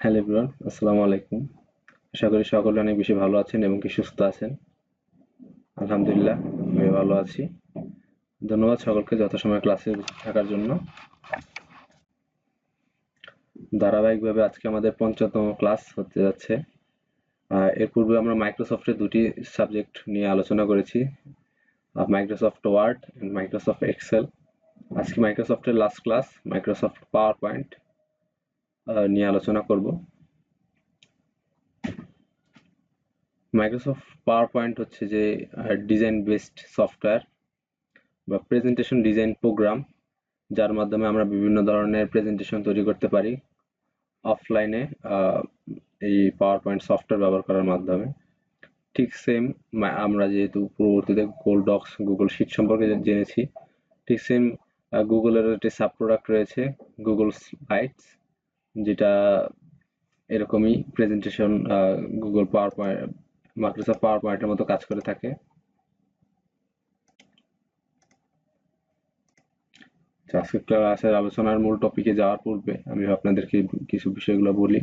Hello everyone, আসসালামু আলাইকুম। আশা করি সকলে অনেক বেশি ভালো আছেন এবং কি সুস্থ আছেন। আলহামদুলিল্লাহ, আমি ভালো আছি। ধন্যবাদ সকলকে যথাসময়ে ক্লাসে থাকার জন্য। ধারাবাহিকভাবে আজকে আমাদের ৫ম ক্লাস হতে যাচ্ছে। এর পূর্বে আমরা মাইক্রোসফটের দুটি সাবজেক্ট নিয়ে আলোচনা করেছি, মাইক্রোসফট ওয়ার্ড এবং মাইক্রোসফট এক্সেল। আজকে মাইক্রোসফটের last class, Microsoft power point নিয়ে আলোচনা করব। মাইক্রোসফট পাওয়ার পয়েন্ট হচ্ছে যে ডিজাইন বেসড সফটওয়্যার বা প্রেজেন্টেশন ডিজাইন প্রোগ্রাম, যার মাধ্যমে আমরা বিভিন্ন ধরনের প্রেজেন্টেশন তৈরি করতে পারি অফলাইনে এই পাওয়ার পয়েন্ট সফটওয়্যার ব্যবহার করার মাধ্যমে। ঠিক সেম, আমরা যেহেতু পূর্ববর্তীতে গুগল ডক্স, গুগল শিট সম্পর্কে জেনেছি, ঠিক সেম গুগলের একটি সাব প্রোডাক্ট রয়েছে গুগল স্লাইডস, যেটা এরকমই presentation Google power point, Microsoft পাওয়ার পয়েন্টের মতো কাজ করে থাকে। আজকের ক্লাসের আলোচনার মূল টপিকে যাওয়ার পূর্বে আমি আপনাদেরকে কিছু বিষয়গুলো বলি।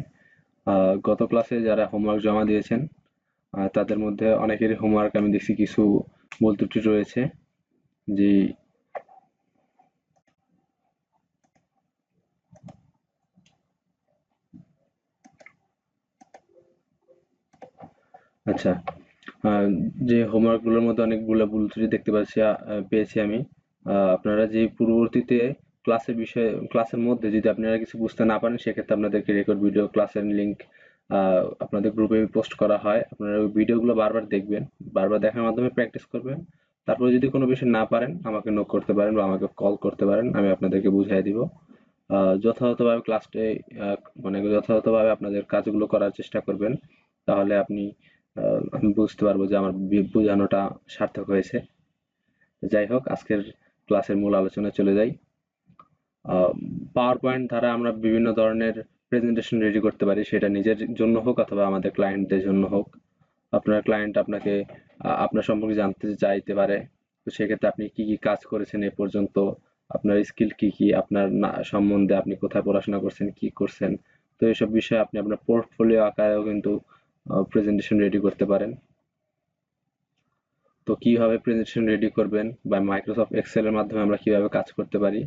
গত ক্লাসে যারা হোমওয়ার্ক জমা দিয়েছেন তাদের মধ্যে অনেকেরই হোমওয়ার্ক আমি দেখছি কিছু ভুল ত্রুটি রয়েছে। যে আচ্ছা, যে হোমওয়ার্কগুলোর মধ্যে অনেকগুলো ভুল ত্রুটি দেখতে পাচ্ছি, পেয়েছি আমি। আপনারা যে পূর্ববর্তীতে ক্লাসের মধ্যে যদি আপনারা কিছু বুঝতে না পারেন, সেক্ষেত্রে আপনাদেরকে রেকর্ড ভিডিও ক্লাসের লিংক আপনাদের গ্রুপে পোস্ট করা হয়। আপনারা ওই ভিডিওগুলো বারবার দেখবেন, বারবার দেখার মাধ্যমে প্র্যাকটিস করবেন। তারপরে যদি কোনো বিষয় না পারেন আমাকে নক করতে পারেন বা আমাকে কল করতে পারেন, আমি আপনাদেরকে বুঝিয়ে দিব। যথাযথভাবে ক্লাসে মানে যথাযথভাবে আপনাদের কাজগুলো করার চেষ্টা করবেন, তাহলে আমি বুঝতে পারবো যে আমার বোঝানোটা সার্থক হয়েছে। যাই হোক, আজকের ক্লাসের মূল আলোচনায় চলে যাই। পাওয়ার পয়েন্ট দ্বারা আমরা বিভিন্ন ধরনের প্রেজেন্টেশন রেডি করতে পারি, সেটা নিজের জন্য হোক অথবা আমাদের ক্লায়েন্টদের জন্য হোক। আপনার ক্লায়েন্ট আপনাকে আপনার সম্পর্কে জানতে চাইতে পারে, তো সেক্ষেত্রে আপনি কি কি কাজ করেছেন এ পর্যন্ত, আপনার স্কিল কি কি, আপনার সম্বন্ধে, আপনি কোথায় পড়াশোনা করছেন, কি করছেন, তো এইসব বিষয়ে আপনি আপনার পোর্টফোলিও আকারেও কিন্তু প্রেজেন্টেশন রেডি করতে পারেন। তো কিভাবে প্রেজেন্টেশন রেডি করবেন বা মাইক্রোসফট এক্সেল এর মাধ্যমে আমরা কিভাবে কাজ করতে পারি,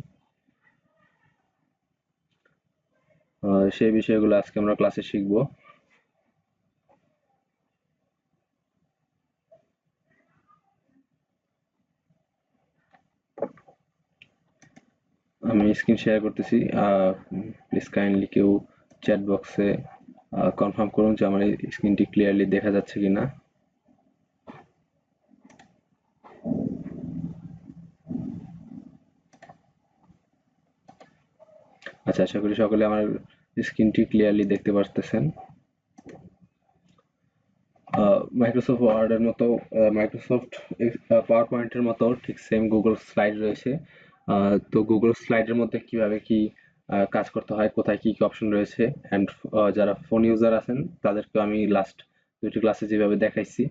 সেই বিষয়গুলো আজকে আমরা ক্লাসে শিখব। আমি স্ক্রিন শেয়ার করতেছি, প্লিজ কাইন্ডলি কেউ চ্যাট বক্সে কনফার্ম করুন যে আমার এই স্ক্রিনটি ক্লিয়ারলি দেখা যাচ্ছে কিনা। আচ্ছা, আশা করি সকলে আমার স্ক্রিনটি ক্লিয়ারলি দেখতে পারতেছেন। মাইক্রোসফট ওয়ার্ডের মতো মাইক্রোসফট পাওয়ার পয়েন্টের মতো ঠিক সেম গুগল স্লাইড রয়েছে। তো গুগল স্লাইডের মধ্যে কিভাবে কি কাজ করতে হয়, কোথায় কি কি অপশন রয়েছে, অ্যান্ড যারা ফোন ইউজার আছেন তাদেরকে আমি লাস্ট দুটি ক্লাসে যেভাবে দেখাইছি,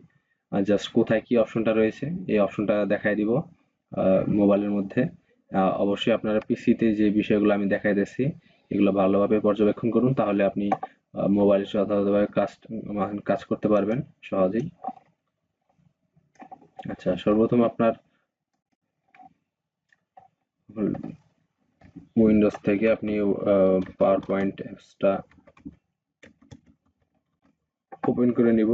জাস্ট কোথায় কি অপশনটা রয়েছে এই অপশনটা দেখাই দিব মোবাইলের মধ্যে। অবশ্যই আপনারা পিসিতে যে বিষয়গুলো আমি দেখাই দিচ্ছি এগুলো ভালোভাবে পর্যবেক্ষণ করুন, তাহলে আপনি মোবাইলে যথাযথভাবে কাজ করতে পারবেন সহজেই। আচ্ছা, সর্বপ্রথম আপনার উইন্ডোজ থেকে আপনি পাওয়ার পয়েন্ট অ্যাপসটা ওপেন করে নিব।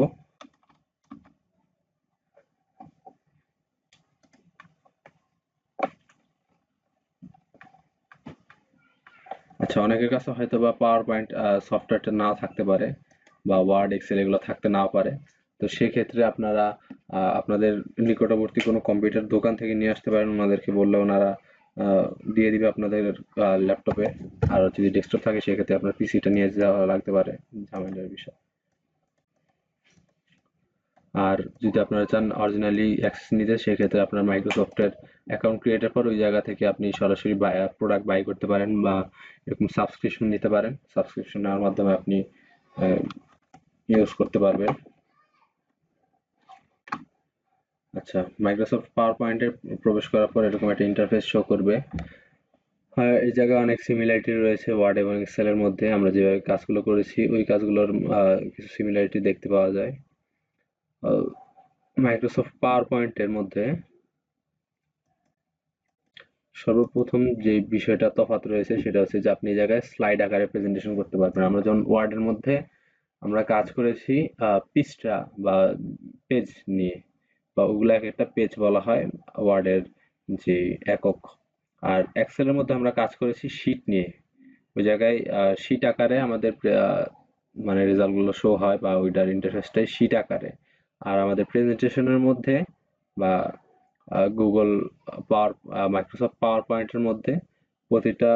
আচ্ছা, অনেকের কাছে হয়তো বা পাওয়ার পয়েন্ট সফটওয়্যারটা নাও থাকতে পারে বা ওয়ার্ড এক্সেল এগুলো থাকতে নাও পারে। তো সেক্ষেত্রে আপনারা আপনাদের নিকটবর্তী কোনো কম্পিউটার দোকান থেকে নিয়ে আসতে পারেন, ওনাদেরকে বললে ওনারা দিয়ে দিবে আপনাদের ল্যাপটপে। আর যদি ডেস্কটপ থাকে সেক্ষেত্রে আপনার পিসিটা নিয়ে যাওয়া লাগতে পারে, ঝামেলার বিষয়। আর যদি আপনারা চান অরিজিনালি অ্যাক্সেস নিতে, সেক্ষেত্রে আপনার মাইক্রোসফটের অ্যাকাউন্ট ক্রিয়েটের পর ওই জায়গা থেকে আপনি সরাসরি প্রোডাক্ট বাই করতে পারেন বা এরকম সাবস্ক্রিপশন নিতে পারেন। সাবস্ক্রিপশন নেওয়ার মাধ্যমে আপনি ইউজ করতে পারবেন। আচ্ছা, মাইক্রোসফট পাওয়ার পয়েন্টে প্রবেশ করার পর এরকম একটা ইন্টারফেস শো করবে। এই জায়গায় অনেক সিমিলারিটি রয়েছে ওয়ার্ড এবং এক্সেলের মধ্যে। আমরা যেভাবে কাজগুলো করেছি ওই কাজগুলোর কিছু সিমিলারিটি দেখতে পাওয়া যায়। মাইক্রোসফট পাওয়ার পয়েন্টের মধ্যে সর্বপ্রথম যে বিষয়টা তফাৎ রয়েছে সেটা হচ্ছে যে আপনি এই জায়গায় স্লাইড আকারে প্রেজেন্টেশন করতে পারবেন। আমরা যেমন ওয়ার্ডের মধ্যে আমরা কাজ করেছি পৃষ্ঠা বা পেজ নিয়ে, বা ওগুলো এক একটা পেজ বলা হয় ওয়ার্ডের যে একক। আর এক্সেলের মধ্যে আমরা কাজ করেছি শীট নিয়ে। ওই জায়গায় শীট আকারে আমাদের মানে রেজাল্টগুলো শো হয়, বা ওইটার ইন্টারফেসটাই শীট আকারে। আর আমাদের প্রেজেন্টেশনের মধ্যে বা গুগল পাওয়ার মাইক্রোসফট পাওয়ার পয়েন্টের মধ্যে প্রতিটা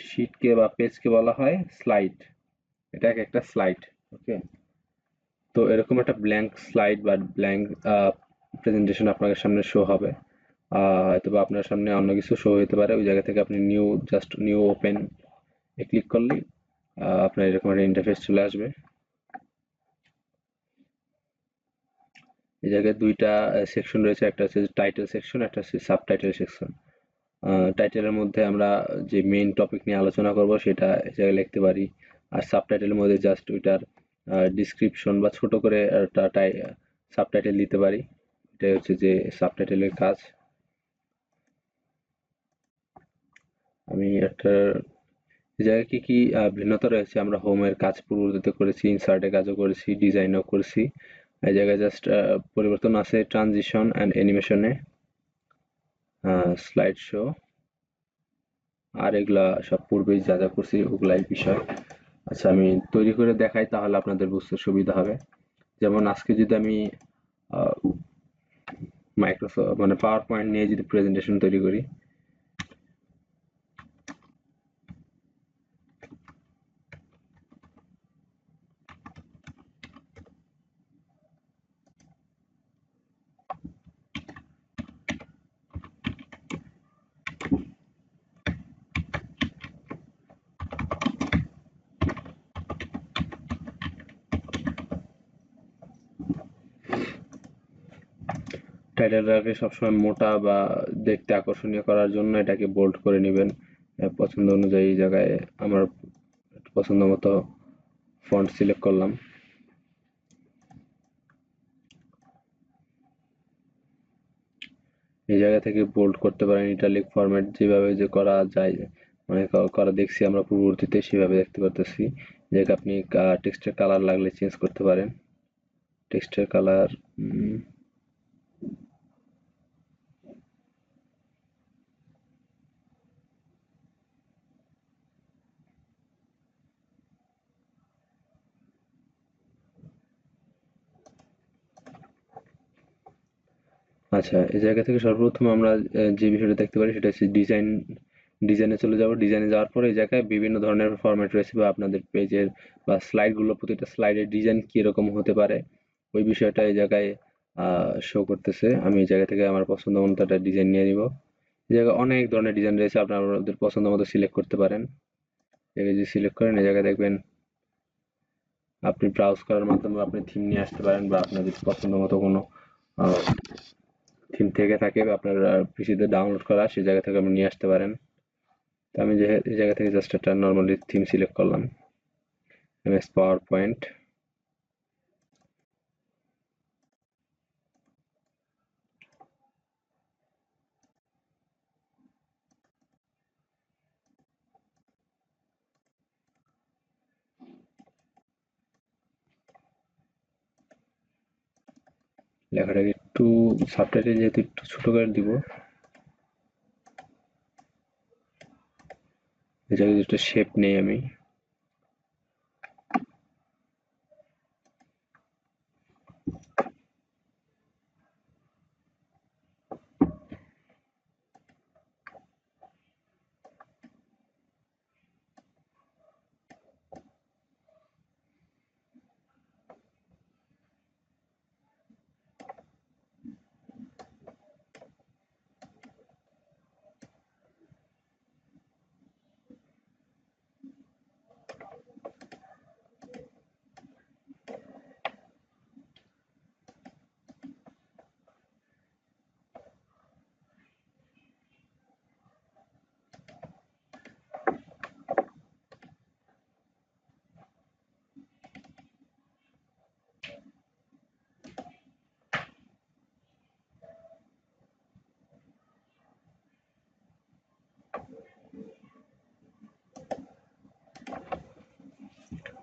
শীটকে বা পেজকে বলা হয় স্লাইড। এটা এক একটা স্লাইড। ওকে, তো এরকম একটা ব্ল্যাঙ্ক স্লাইড বা ব্ল্যাঙ্ক প্রেজেন্টেশন আপনার সামনে শো হবে। হয়তো বা আপনার সামনে অন্য কিছু শো হতে পারে। ওই জায়গা থেকে আপনি জাস্ট নিউ ওপেন এ ক্লিক করলেই আপনার এরকম একটা ইন্টারফেস চলে আসবে। এই জায়গায় দুইটা সেকশন রয়েছে, একটা হচ্ছে টাইটেল সেকশন, একটা হচ্ছে সাবটাইটেল সেকশন। টাইটেলের মধ্যে আমরা যে মেইন টপিক নিয়ে আলোচনা করব সেটা এই জায়গায় লিখতে পারি। আর সাবটাইটেলের মধ্যে জাস্ট ওইটার ডিসক্রিপশন বা ছোট করে একটা সাবটাইটেল দিতে পারি। এটাই হচ্ছে যে সাবটাইটেলের কাজ। আমি একটা এই জায়গায় কি কি ভিন্নতা রয়েছে, আমরা হোমের কাজ পূর্ববর্তীতে করেছি, ইনসার্টের কাজও করেছি, ডিজাইনও করেছি। এই জায়গায় জাস্ট পরিবর্তন আছে ট্রানজিশন অ্যান্ড অ্যানিমেশনে, স্লাইড শো, আর এগুলা সব পূর্বেই যা যা করছি ওগুলাই বিষয়। আচ্ছা, আমি তৈরি করে দেখাই তাহলে আপনাদের বুঝতে সুবিধা হবে। যেমন আজকে যদি আমি মাইক্রোসফট মানে পাওয়ার পয়েন্ট নিয়ে যদি প্রেজেন্টেশন তৈরি করি, টাইটেলটাকে সবসময় মোটা বা দেখতে আকর্ষণীয় করার জন্য এটাকে বোল্ড করে নেবেন পছন্দ অনুযায়ী। এই জায়গায় আমার পছন্দ মতো ফন্ট সিলেক্ট করলাম। এই জায়গা থেকে বোল্ড করতে পারেন, ইটালিক ফরম্যাট যেভাবে যে করা যায়, মানে করা দেখছি আমরা পূর্ববর্তীতে সেভাবে দেখতে পারতেছি। যে আপনি টেক্সটের কালার লাগলে চেঞ্জ করতে পারেন। টেক্সটের কালার আচ্ছা, এই জায়গা থেকে সর্বপ্রথম আমরা যে বিষয়টা দেখতে পারি সেটা হচ্ছে ডিজাইনে চলে যাব। ডিজাইনে যাওয়ার পরে এই জায়গায় বিভিন্ন ধরনের ফরম্যাট রয়েছে, বা আপনাদের পেজের বা স্লাইডগুলো প্রতিটা স্লাইডের ডিজাইন কিরকম হতে পারে ওই বিষয়টা এই জায়গায় শো করতেছে। আমি এই জায়গা থেকে আমার পছন্দ মতো একটা ডিজাইন নিয়ে নিব। এই জায়গায় অনেক ধরনের ডিজাইন রয়েছে, আপনাদের পছন্দ মতো সিলেক্ট করতে পারেন। এই যে সিলেক্ট করেন এই জায়গায় দেখবেন আপনি ব্রাউজ করার মাধ্যমে আপনি থিম নিয়ে আসতে পারেন, বা আপনাদের পছন্দ মতো কোনো থিম থেকে থাকে আপনার পিসিতে ডাউনলোড করা, সেই জায়গা থেকে আপনি নিয়ে আসতে পারেন। তো আমি যে এই জায়গা থেকে জাস্ট একটা নর্মালি থিম সিলেক্ট করলাম, এমএস পাওয়ার পয়েন্ট। লেখাটাকে একটু সাবটাইটেল যেহেতু একটু ছোট করে দিব, এই জায়গায় একটা শেপ নেই আমি।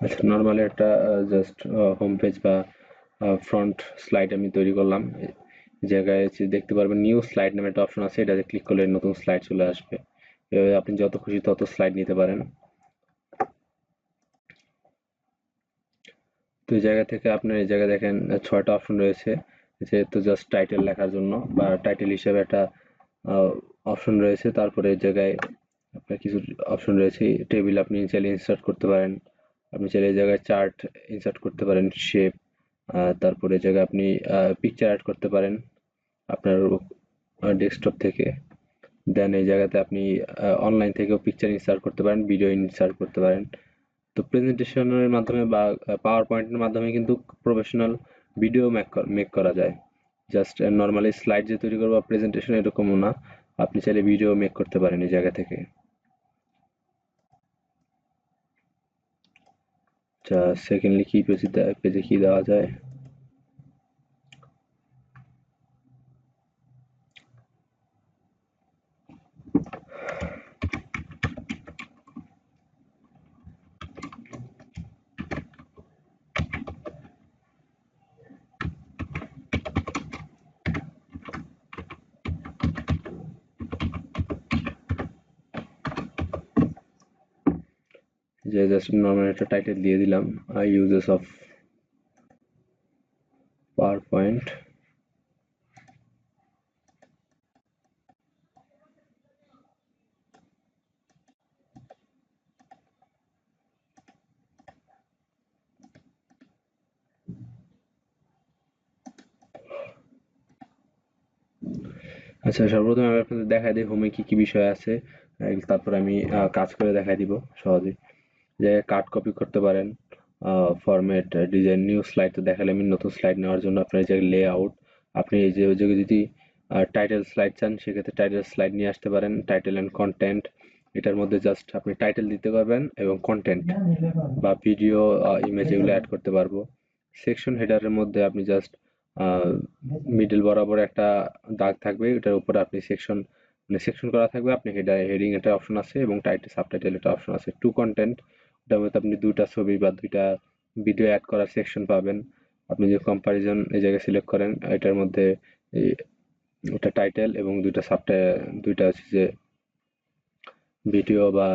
আচ্ছা, নরমালি একটা জাস্ট হোম পেজ বা ফ্রন্ট স্লাইড আমি তৈরি করলাম। এই জায়গায় দেখতে পারবেন নিউ স্লাইড নামে একটা অপশন আছে, এটাতে ক্লিক করলে নতুন স্লাইড চলে আসবে। এভাবে আপনি যত খুশি তত স্লাইড নিতে পারেন। তো এই জায়গা থেকে আপনার এই জায়গায় দেখেন 6টা অপশন রয়েছে, যেহেতু জাস্ট টাইটেল লেখার জন্য বা টাইটেল হিসেবে একটা অপশন রয়েছে। তারপরে এই জায়গায় আপনার কিছু অপশন রয়েছে, টেবিল আপনি চাইলে ইনসার্ট করতে পারেন, আপনি চাইলে এই জায়গায় চার্ট ইনসার্ট করতে পারেন, শেপ, তারপরে এই জায়গায় আপনি পিকচার অ্যাড করতে পারেন আপনার ডেস্কটপ থেকে। দেন এই জায়গাতে আপনি অনলাইন থেকেও পিকচার ইনসার্ট করতে পারেন, ভিডিও ইনসার্ট করতে পারেন। তো প্রেজেন্টেশনের মাধ্যমে বা পাওয়ার পয়েন্টের মাধ্যমে কিন্তু প্রফেশনাল ভিডিও মেক করা যায়। জাস্ট নর্মালি স্লাইড যে তৈরি করবো প্রেজেন্টেশন এরকমও না, আপনি চাইলে ভিডিও মেক করতে পারেন এই জায়গা থেকে। আচ্ছা, সেকেন্ডলি কি পেজে কি দেওয়া যায়? যে জাস্ট নর্মাল একটা টাইটেল দিয়ে দিলাম, ইউজেস অফ পাওয়ার পয়েন্ট। আচ্ছা, সর্বপ্রথম আমি আপনাদের দেখাই দিই হোমে কি কি বিষয় আছে, তারপর আমি কাজ করে দেখাই দিব সহজে। যে কাট কপি করতে পারেন, ফরম্যাট, ডিজাইন, নিউ স্লাইড তো দেখালে আমি নতুন স্লাইড নেওয়ার জন্য আপনার এই যে লেআউট, আপনি এই যে ওই জায়গায় যদি টাইটেল স্লাইড চান সেক্ষেত্রে টাইটেল স্লাইড নিয়ে আসতে পারেন, টাইটেল অ্যান্ড কন্টেন্ট, এটার মধ্যে জাস্ট আপনি টাইটেল দিতে পারবেন এবং কন্টেন্ট বা ভিডিও, ইমেজ এগুলো অ্যাড করতে পারবো। সেকশন হেডারের মধ্যে আপনি জাস্ট মিডল বরাবর একটা দাগ থাকবে, এটার উপরে আপনি সেকশন মানে সেকশন করা থাকবে, আপনি হেডিং একটা অপশন আছে এবং টাইটেল সাবটাইটেল একটা অপশন আছে। টু কন্টেন্ট, ওটার মধ্যে আপনি দুইটা ছবি বা দুইটা ভিডিও অ্যাড করার সেকশন পাবেন। আপনি যে কম্পারিজন এই জায়গায় সিলেক্ট করেন, এটার মধ্যে একটা টাইটেল এবং দুইটা হচ্ছে যে ভিডিও বা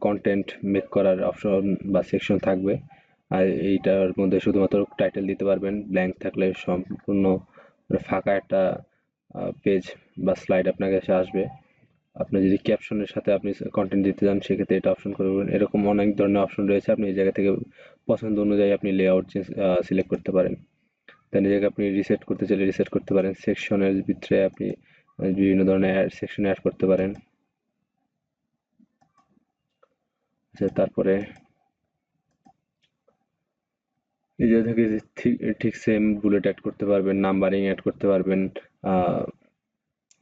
কন্টেন্ট মেক করার অপশন বা সেকশন থাকবে। আর এইটার মধ্যে শুধুমাত্র টাইটেল দিতে পারবেন, ব্ল্যাঙ্ক থাকলে সম্পূর্ণ ফাঁকা একটা পেজ বা স্লাইড আপনার কাছে আসবে। আপনি যদি ক্যাপশনের সাথে আপনি কন্টেন্ট দিতে চান সেক্ষেত্রে এটা অপশন করবেন। এরকম অনেক ধরনের অপশন রয়েছে, আপনি এই জায়গা থেকে পছন্দ অনুযায়ী আপনি লেআউট সিলেক্ট করতে পারেন। দেন এই জায়গায় আপনি রিসেট করতে চাইলে রিসেট করতে পারেন। সেকশনের ভিতরে আপনি বিভিন্ন ধরনের সেকশন অ্যাড করতে পারেন। আচ্ছা, তারপরে এই জায়গা থেকে ঠিক ঠিক সেম বুলেট অ্যাড করতে পারবেন, নাম্বারিং অ্যাড করতে পারবেন। আহ,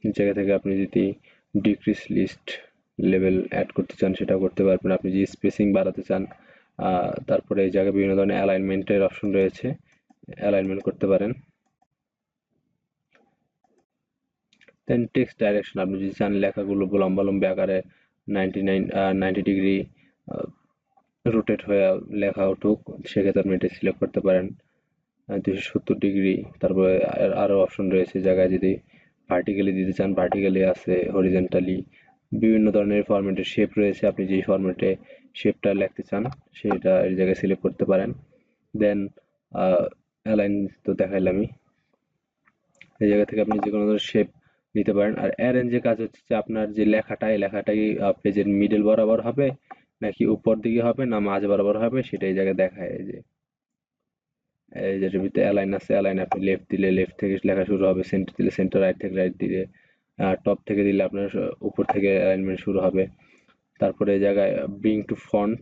এই জায়গা থেকে আপনি যদি ডিক্রিজ লিস্ট লেভেল অ্যাড করতে চান সেটাও করতে পারবেন, আপনি যদি স্পেসিং বাড়াতে চান। তারপরে এই জায়গায় বিভিন্ন ধরনের অ্যালাইনমেন্টের অপশন রয়েছে, অ্যালাইনমেন্ট করতে পারেন। দেন টেক্সট ডাইরেকশন, আপনি যদি চান লেখাগুলো লম্বা আকারে 90 ডিগ্রি রোটেট হয়ে লেখা উঠুক, সেক্ষেত্রে আপনি এটা সিলেক্ট করতে পারেন। 270 ডিগ্রি, তারপরে আরো অপশন রয়েছে জায়গায় যদি ভার্টিক্যালি দিতে চান ভার্টিক্যালি আছে, হরিজেন্টালি, বিভিন্ন ধরনের ফরম্যাটের শেপ রয়েছে, আপনি যেই ফরম্যাটে শেপটা লিখতে চান সেটা এই জায়গায় সিলেক্ট করতে পারেন। দেন অ্যালাইন তো দেখাইলামই, এই জায়গা থেকে আপনি যে কোনো ধরনের শেপ নিতে পারেন। আর অ্যারেঞ্জের কাজ হচ্ছে যে আপনার যে লেখাটা এই লেখাটাই পেজের মিডল বরাবর হবে নাকি উপর দিকে হবে না মাঝ বরাবর হবে সেটা এই জায়গায় দেখায়। এই যেটার ভিতরে অ্যালাইন আছে, অ্যালাইন আপনি লেফট দিলে লেফট থেকে লেখা শুরু হবে, সেন্টার দিলে সেন্টার, রাইট থেকে রাইট দিলে, টপ থেকে দিলে আপনার উপর থেকে অ্যালাইনমেন্ট শুরু হবে। তারপরে এই জায়গায় bring to front,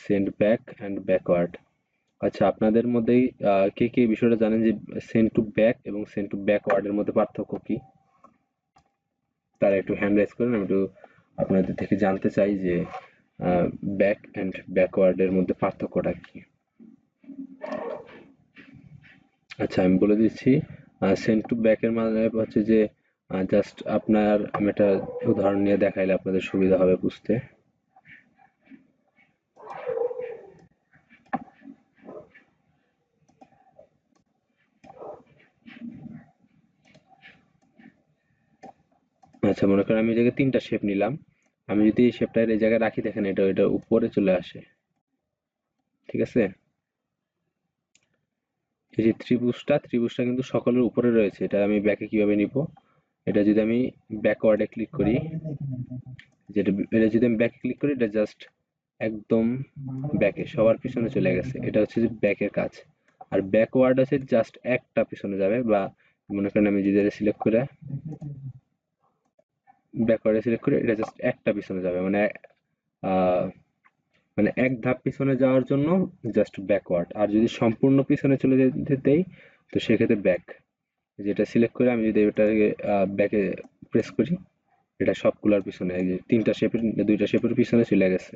send back and backward. আচ্ছা, আপনাদের মধ্যেই কে কে এই বিষয়টা জানেন যে সেন্ড টু ব্যাক এবং সেন্ড টু ব্যাকওয়ার্ডের মধ্যে পার্থক্য কি? তারা একটু হ্যান্ড রাইজ করেন, আমি একটু আপনাদের থেকে জানতে চাই যে ব্যাক অ্যান্ড ব্যাকওয়ার্ডের মধ্যে পার্থক্যটা কি। আচ্ছা, আমি বলে দিচ্ছি। সেন্ড টু ব্যাক এর মানে হচ্ছে যে জাস্ট আপনার, আমি একটা উদাহরণ নিয়ে দেখাইলে আপনাদের সুবিধা হবে বুঝতে। আচ্ছা, মনে করেন আমি এই জায়গায় 3টা শেপ নিলাম। আমি যদি এই শেপটা এই জায়গায় রাখি, দেখেন এটা উপরে চলে আসে। ঠিক আছে? এই যে ত্রিভুজটা কিন্তু সকলের উপরে রয়েছে। এটা আমি ব্যাকে কিভাবে নিব? এটা যদি আমি ব্যাকওয়ার্ডে ক্লিক করি, এটা যদি আমি ব্যাকে ক্লিক করি, এটা জাস্ট একদম ব্যাকে সবার পিছনে চলে গেছে। এটা হচ্ছে যে ব্যাকের কাজ। আর ব্যাকওয়ার্ড আছে জাস্ট একটা পিছনে যাবে, বা মনে করেন আমি যদি এটা সিলেক্ট করে ব্যাকওয়ার্ডে সিলেক্ট করি, এটা জাস্ট একটা পিছনে যাবে, আহ, মানে এক ধাপ পিছনে যাওয়ার জন্য জাস্ট ব্যাকওয়ার্ড। আর যদি সম্পূর্ণ পিছনে চলে যেতে দেই, তো সেক্ষেত্রে ব্যাক। যেটা সিলেক্ট করে আমি যদি এটাকে ব্যাকে প্রেস করি, এটা সবগুলোর পিছনে, এই যে 2টা শেপের পিছনে চলে গেছে।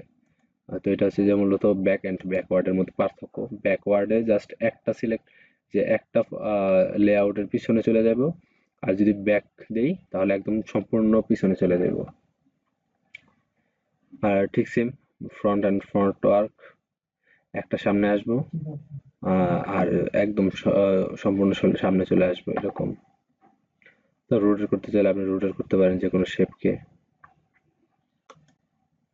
তো এটা হচ্ছে যে মূলত ব্যাক এন্ড ব্যাকওয়ার্ডের মধ্যে পার্থক্য। ব্যাকওয়ার্ডে জাস্ট একটা সিলেক্ট, যে একটা লেআউটের পিছনে চলে যাব। আর যদি ব্যাক দেই, তাহলে একদম সম্পূর্ণ পিছনে চলে যাব। আর ঠিক সেম ফ্রন্ট ওয়ার্ক, একটা সামনে আসবো, আর একদম সম্পূর্ণ সামনে চলে আসবো এরকম। তো রোটেট করতে চাইলে আপনি রোটেট করতে পারেন যে কোনো শেপকে।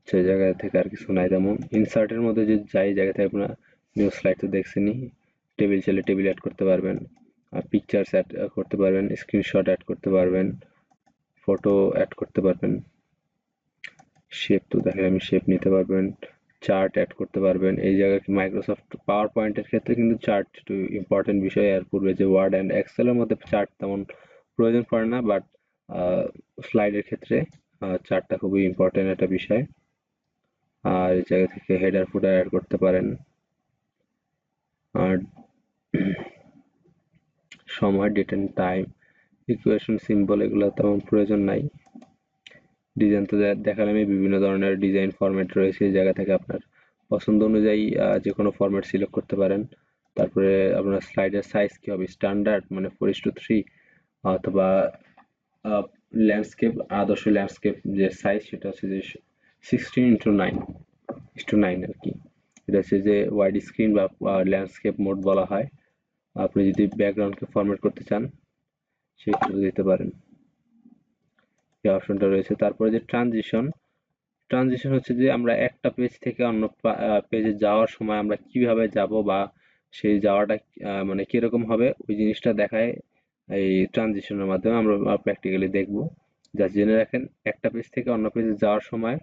সেই জায়গা থেকে আর কিছু নাই তেমন। ইনসার্টের মধ্যে যে যাই জায়গা থেকে আপনার নিউ স্লাইড তো দেখছেনই। টেবিল চাইলে টেবিল অ্যাড করতে পারবেন, আর পিকচার্স অ্যাড করতে পারবেন, স্ক্রিনশট অ্যাড করতে পারবেন, ফটো অ্যাড করতে পারবেন। শেপ তো দেখেন, আমি শেপ নিতে পারবেন, চার্ট অ্যাড করতে পারবেন। এই জায়গায় মাইক্রোসফট পাওয়ার পয়েন্টের ক্ষেত্রে কিন্তু চার্ট একটু ইম্পর্টেন্ট বিষয়। আর পূর্বে যে ওয়ার্ড অ্যান্ড এক্সেলের মধ্যে চার্ট তেমন প্রয়োজন পড়ে না, বাট স্লাইডের ক্ষেত্রে চার্টটা খুবই ইম্পর্টেন্ট একটা বিষয়। আর এই জায়গা থেকে হেডার ফুটার অ্যাড করতে পারেন। আর সময়, date and time, equation, symbol এগুলো তেমন প্রয়োজন নাই। ডিজাইন তো দেখালামই, বিভিন্ন ধরনের ডিজাইন ফরম্যাট রয়েছে। এই জায়গা থেকে আপনার পছন্দ অনুযায়ী যে কোনো ফরম্যাট সিলেক্ট করতে পারেন। তারপরে আপনার স্লাইডের সাইজ কি হবে, স্ট্যান্ডার্ড মানে 4:3, অথবা ল্যান্ডস্কেপ, আদর্শ ল্যান্ডস্কেপ যে সাইজ সেটা হচ্ছে যে 16:9 আর কি। এটা হচ্ছে যে ওয়াইড স্ক্রিন বা ল্যান্ডস্কেপ মোড বলা হয়। আপনি যদি ব্যাকগ্রাউন্ডকে ফরম্যাট করতে চান, সেটা দিতে পারেন। এই অপশনটা রয়েছে। তারপরে যে ট্রানজিশন হচ্ছে যে আমরা একটা পেজ থেকে অন্য পেজে যাওয়ার সময় আমরা কিভাবে যাব, বা সেই যাওয়াটা মানে কিরকম হবে, ওই জিনিসটা দেখায় এই ট্রানজিশনের মাধ্যমে। আমরা প্র্যাকটিক্যালি দেখব। জাস্ট জেনে রাখেন, একটা পেজ থেকে অন্য পেজে যাওয়ার সময়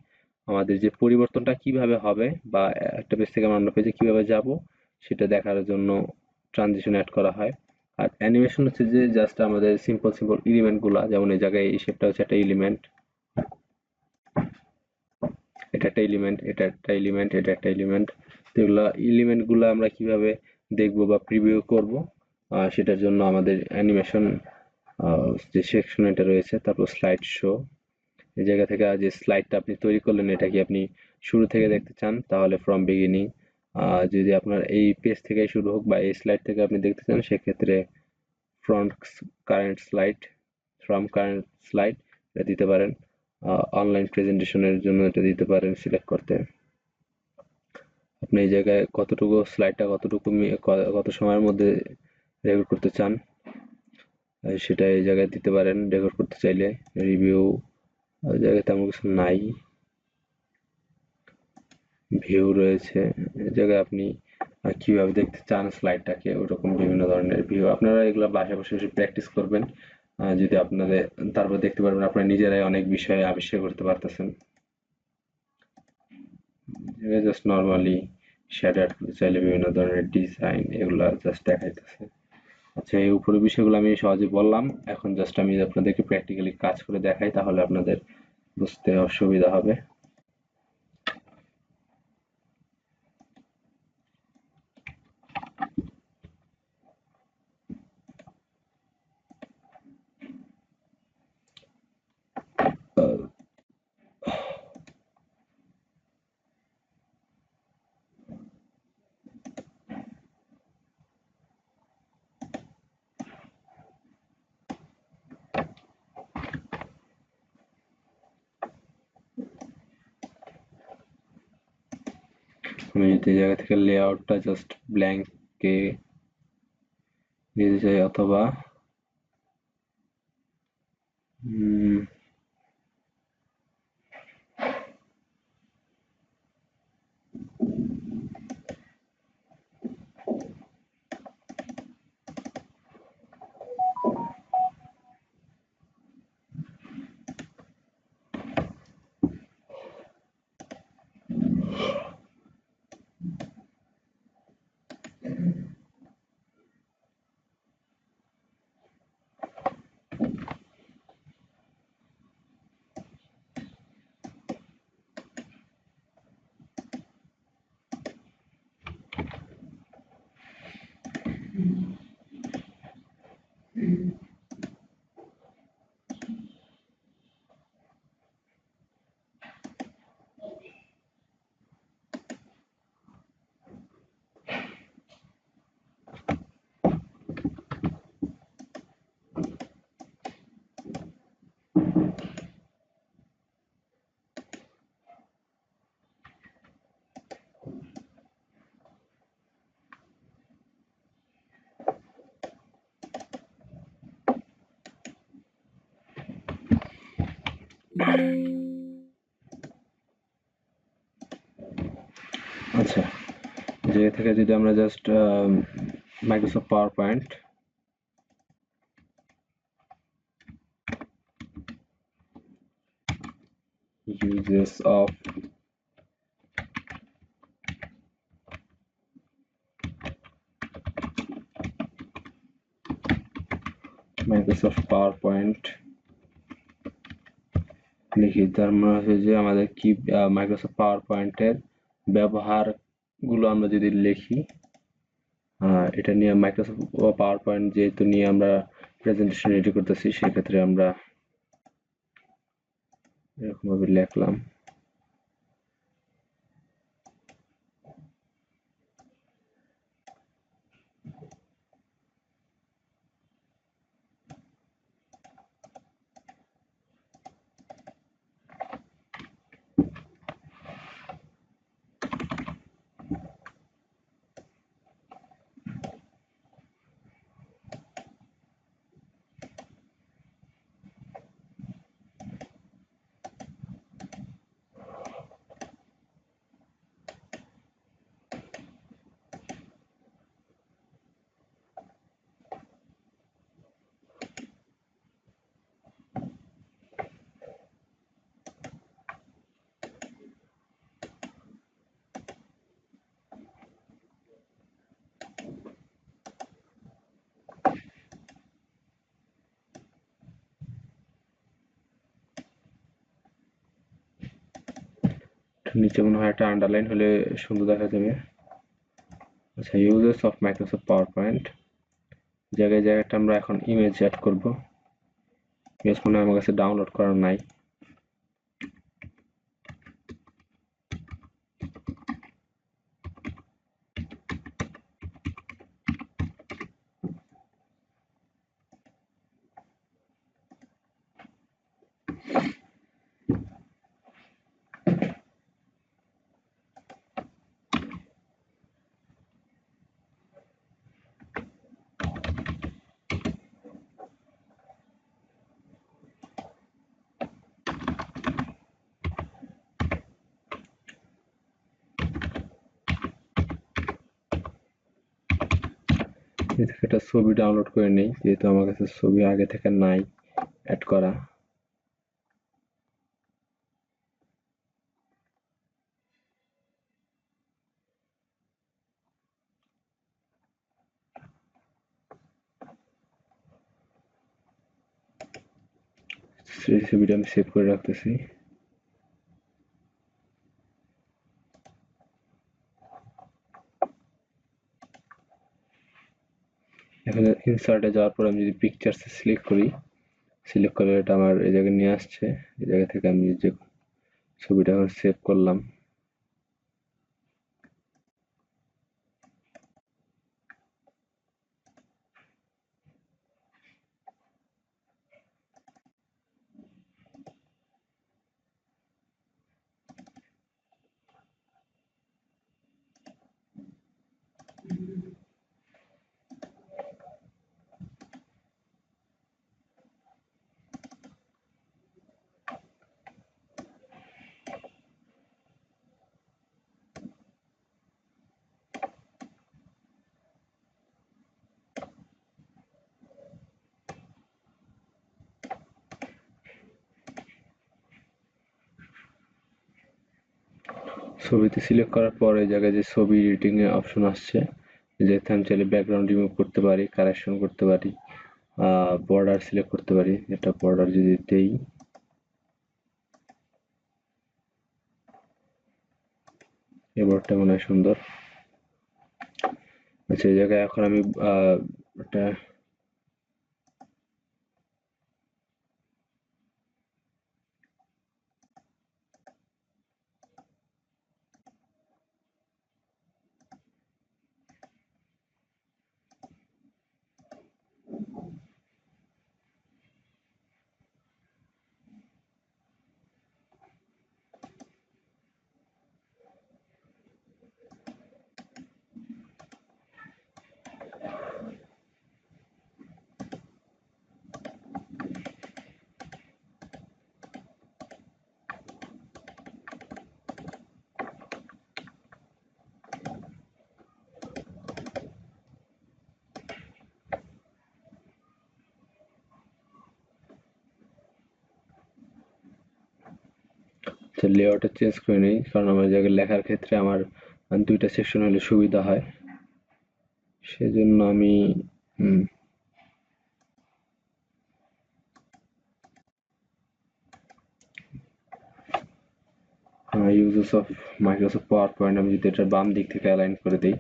আমাদের যে পরিবর্তনটা কিভাবে হবে, বা একটা পেজ থেকে আমরা অন্য পেজে কিভাবে যাব, সেটা দেখার জন্য ট্রানজিশন অ্যাড করা হয়। আর অ্যানিমেশন হচ্ছে যে জাস্ট আমাদের সিম্পল এলিমেন্ট গুলা, যেমন এই জায়গায় এই শেপটা হচ্ছে একটা এলিমেন্ট, এটা একটা এলিমেন্ট, এটা একটা এলিমেন্ট, এটা একটা এলিমেন্ট। তো এগুলা এলিমেন্ট গুলা আমরা কিভাবে দেখবো বা প্রিভিউ করব, সেটার জন্য আমাদের অ্যানিমেশন যে সেকশন এটা রয়েছে। তারপর স্লাইড শো, এই জায়গা থেকে যে স্লাইডটা আপনি তৈরি করলেন, এটা কি আপনি শুরু থেকে দেখতে চান, তাহলে ফ্রম বিগিনিং। যদি আপনার এই পেজ থেকে শুরু হোক বা এই স্লাইড থেকে আপনি দেখতে চান, সেক্ষেত্রে front current slide, from current slide এটা দিতে পারেন। অনলাইন প্রেজেন্টেশনের জন্য এটা দিতে পারেন সিলেক্ট করতে। আপনি এই জায়গায় কতটুকু স্লাইডটা কত সময়ের মধ্যে রেকর্ড করতে চান, সেটা এই জায়গায় দিতে পারেন রেকর্ড করতে চাইলে। রিভিউ, ওই জায়গায় তেমন কিছু নাই। ভিউ রয়েছে, এই জায়গায় আপনি কিভাবে দেখতে চান স্লাইডটাকে, ওরকম বিভিন্ন ধরনের ভিউ। আপনারা এগুলো বাসায় বসে বসে প্র্যাকটিস করবেন। যদি আপনাদের, তারপর দেখতে পারবেন আপনারা নিজেরাই অনেক বিষয় আবিষ্কার করতে পারতেছেন। জাস্ট নর্মালি শ্যাডো অ্যাড করতে চাইলে বিভিন্ন ধরনের ডিজাইন, এগুলা জাস্ট দেখাইতেছে। আচ্ছা, এই উপরের বিষয়গুলো আমি সহজে বললাম। এখন জাস্ট আমি আপনাদেরকে প্র্যাকটিক্যালি কাজ করে দেখাই, তাহলে আপনাদের বুঝতে অসুবিধা হবে। আমি যদি এই জায়গা থেকে লেআউটটা জাস্ট ব্ল্যাঙ্কে দিতে চাই, অথবা আচ্ছা, জায়গা থেকে যদি আমরা just Microsoft power point uses of Microsoft power point লিখি, তার মানে হচ্ছে যে আমাদের কি মাইক্রোসফট পাওয়ার পয়েন্টের ব্যবহার গুলো আমরা যদি লিখি, এটা নিয়ে মাইক্রোসফট পাওয়ার পয়েন্ট যেহেতু নিয়ে আমরা প্রেজেন্টেশন রেডি করতেছি, সেক্ষেত্রে আমরা এরকম ভাবে লিখলাম। নিচে মনে হয় একটা আন্ডারলাইন হলে সুন্দর দেখা যাবে। আচ্ছা, uses of Microsoft power point জায়গায় জায়গাটা আমরা এখন ইমেজ অ্যাড করব। ইমেজ মনে হয় আমার কাছে ডাউনলোড করা নাই। এ থেকে একটা ছবি ডাউনলোড করে নেই, যেহেতু আমার কাছে ছবি আগে থেকে নাই অ্যাড করা। সেই ছবিটা আমি সেভ করে রাখতেছি। এখানে ইনসার্টে যাওয়ার পর আমি যদি পিকচার্স সিলেক্ট করি, সিলেক্ট করলে এটা আমার এই জায়গায় নিয়ে আসছে। এই জায়গা থেকে আমি যে ছবিটা এখন সেভ করলাম, ছবিতে সিলেক্ট করার পর এই জায়গায় যে ছবি এডিটিং এর অপশন আসছে, যেখানে আমি চাইলে ব্যাকগ্রাউন্ড রিমুভ করতে পারি, কারেকশন করতে পারি, বর্ডার সিলেক্ট করতে পারি। এটা বর্ডার যদি দেই, এই বর্ডারটা মনে হয় সুন্দর। আচ্ছা, এই জায়গায় এখন আমি একটা আচ্ছা, লেআউটটা চেঞ্জ করে নিই, কারণ আমার জায়গায় লেখার ক্ষেত্রে আমার দুইটা সেকশন হলে সুবিধা হয়। সেজন্য আমি uses of Microsoft power point আমি যদি এটা বাম দিক থেকে অ্যালাইন করে দিই,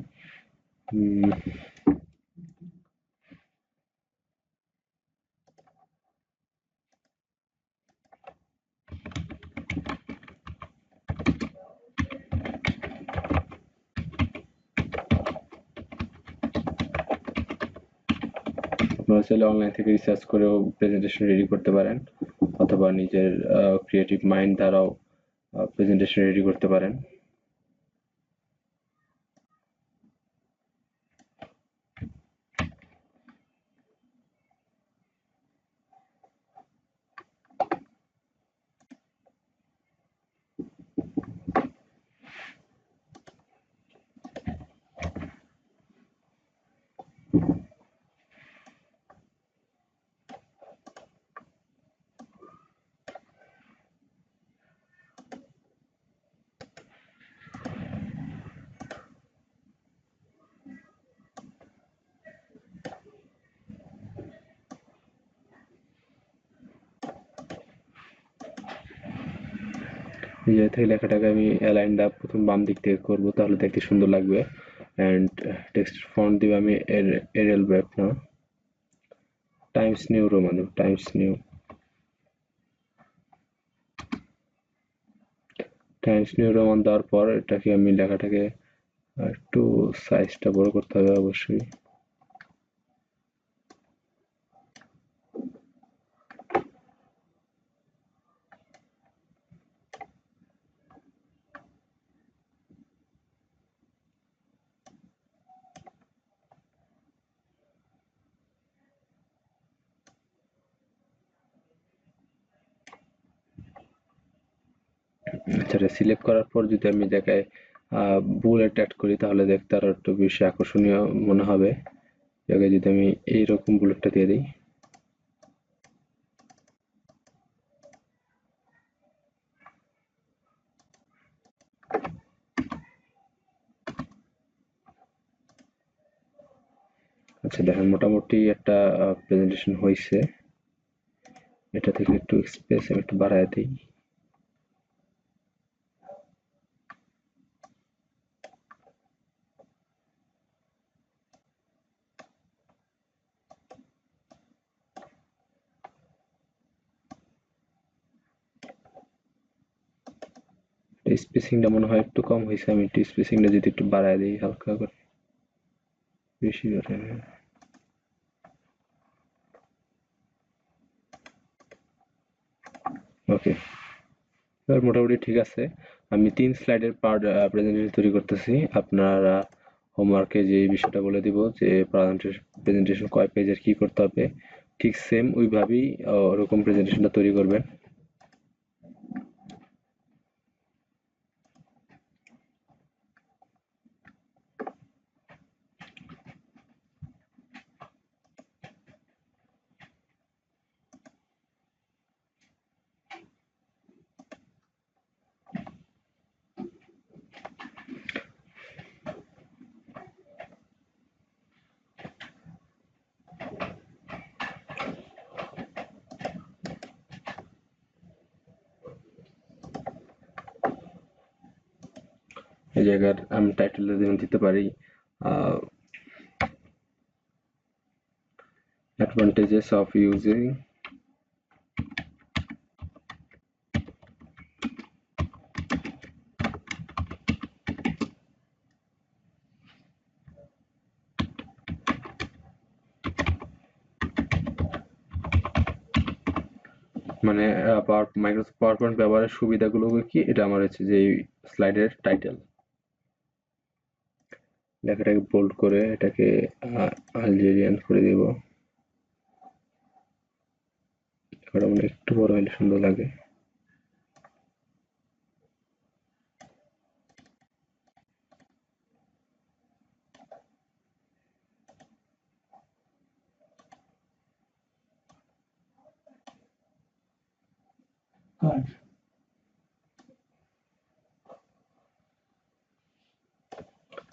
আপনারা চাইলে অনলাইন থেকে রিসার্চ করেও প্রেজেন্টেশন রেডি করতে পারেন, অথবা নিজের ক্রিয়েটিভ মাইন্ড দ্বারাও প্রেজেন্টেশন রেডি করতে পারেন। নিজে থেকে লেখাটাকে আমি অ্যালাইনড আপ প্রথম বাম দিক থেকে করবো, তাহলে দেখতে সুন্দর লাগবে। অ্যান্ড টেক্সট ফন্ট দিব আমি এরিয়াল ব্র্যাক না, Times new Romano, Times new Roman দেওয়ার পর এটাকে আমি লেখাটাকে একটু সাইজটা বড় করতে হবে অবশ্যই। আচ্ছা, এটা সিলেক্ট করার পর যদি আমি জায়গায় বুলেট অ্যাড করি, তাহলে দেখতে আরো একটু বেশি আকর্ষণীয় মনে হবে। জায়গায় যদি আমি এইরকম বুলেটটা দিয়ে দিই, আচ্ছা দেখেন মোটামুটি একটা প্রেজেন্টেশন হয়েছে। এটা থেকে একটু স্পেস আমি একটু বাড়ায় দিই। স্পেসিংটা মনে হয় একটু কম হয়েছে, আমি একটু স্পেসিংটা যদি একটু বাড়ায় দিই হালকা করে, বেশি করে। ওকে, এবার মোটামুটি ঠিক আছে। আমি 3 স্লাইডের প্রেজেন্টেশন তৈরি করতেছি। আপনারা হোমওয়ার্কে যে বিষয়টা বলে দিব যে প্রেজেন্টেশন কয় পেজের কি করতে হবে, ঠিক সেম ওইভাবেই ওরকম প্রেজেন্টেশনটা তৈরি করবেন। এই জায়গার আমি টাইটেলটা দিতে পারি অ্যাডভান্টেজেস অফ ইউজিং মানে মাইক্রোসফট পাওয়ার পয়েন্ট ব্যবহারের সুবিধাগুলো কি, এটা আমার হচ্ছে যে স্লাইডের টাইটেল। লেখাটাকে বোল্ড করে এটাকে আলজেরিয়ান করে দিব। লেখাটা মানে একটু বড় হলে সুন্দর লাগে।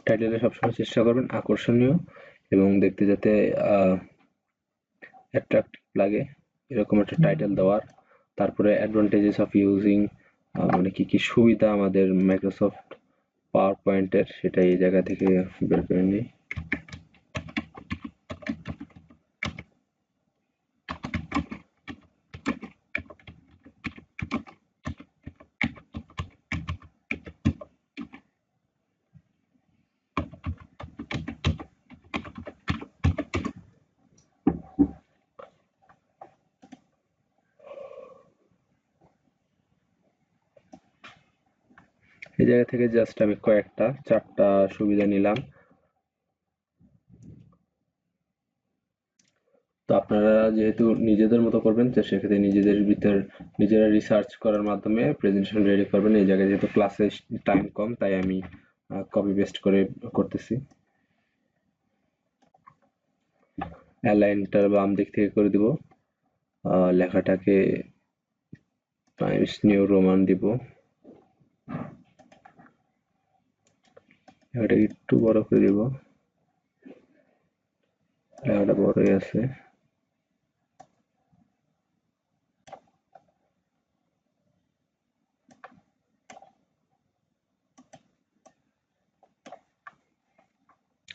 টাইটেলে সবসময় চেষ্টা করবেন আকর্ষণীয় এবং দেখতে যাতে অ্যাট্রাক্টিভ লাগে এরকম একটা টাইটেল দেওয়ার। তারপরে অ্যাডভান্টেজেস অফ ইউজিং, মানে কি কি সুবিধা আমাদের মাইক্রোসফট পাওয়ার পয়েন্টের, সেটা এই জায়গা থেকে বের করে নিই। এই জায়গা থেকে জাস্ট আমি কয়েকটা 4টা সুবিধা নিলাম। তো আপনারা যেহেতু নিজেদের মতো করবেন, তো সেক্ষেত্রে নিজেদের ভিতর নিজেরা রিসার্চ করার মাধ্যমে প্রেজেন্টেশন রেডি করবেন। এই জায়গায় যেহেতু ক্লাসে টাইম কম, তাই আমি কপি পেস্ট করে করতেছি। অ্যালাইনটা বাম দিক থেকে করে দিব। লেখাটাকে টাইমস নিউ রোমান দিব। লেখাটাকে একটু বড় করে দিব। লেখাটা বড়ই আছে।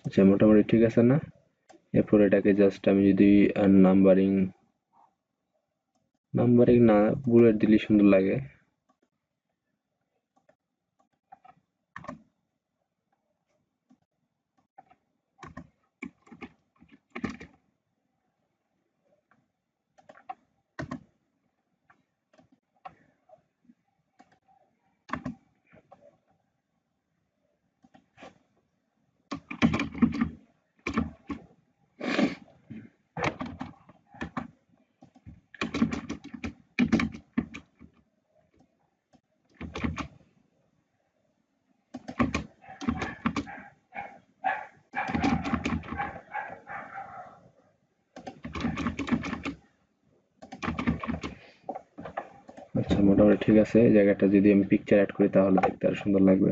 আচ্ছা, মোটামুটি ঠিক আছে না? এরপর এটাকে জাস্ট আমি যদি নাম্বারিং না, বুলেট দিলে সুন্দর লাগে। আচ্ছা, মোটামুটি ঠিক আছে। এই জায়গাটা যদি আমি পিকচার অ্যাড করি তাহলে দেখতে আরো সুন্দর লাগবে।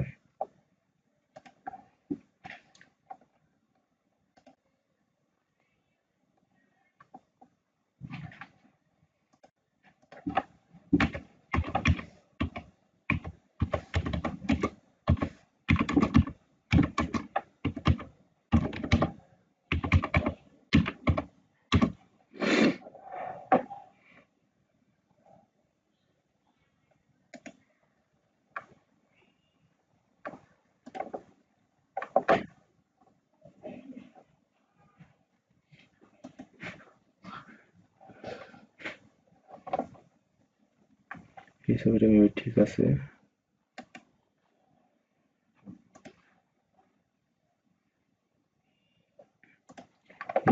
এই ছবিটা মেবি ঠিক আছে।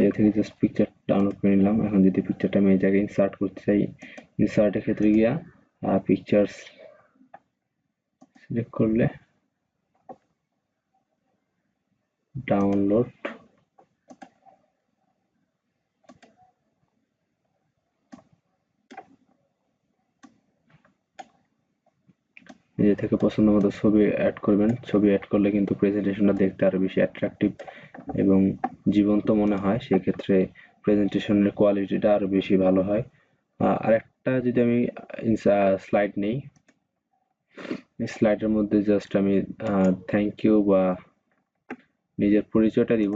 এই থেকে জাস্ট পিকচার ডাউনলোড করে নিলাম। এখন যদি পিকচারটা আমি এই জায়গায় ইনসার্ট করতে চাই, ইনসার্টের ক্ষেত্রে গিয়া পিকচার্স সিলেক্ট করলে ডাউনলোড, নিজে থেকে পছন্দ মতো ছবি অ্যাড করবেন। ছবি অ্যাড করলে কিন্তু প্রেজেন্টেশনটা দেখতে আরো বেশি অ্যাট্রাকটিভ এবং জীবন্ত মনে হয়। সেক্ষেত্রে প্রেজেন্টেশনের কোয়ালিটিটা আরো বেশি ভালো হয়। আরেকটা যদি আমি স্লাইড নেই, স্লাইডের মধ্যে জাস্ট আমি থ্যাংক ইউ বা নিজের পরিচয়টা দিব।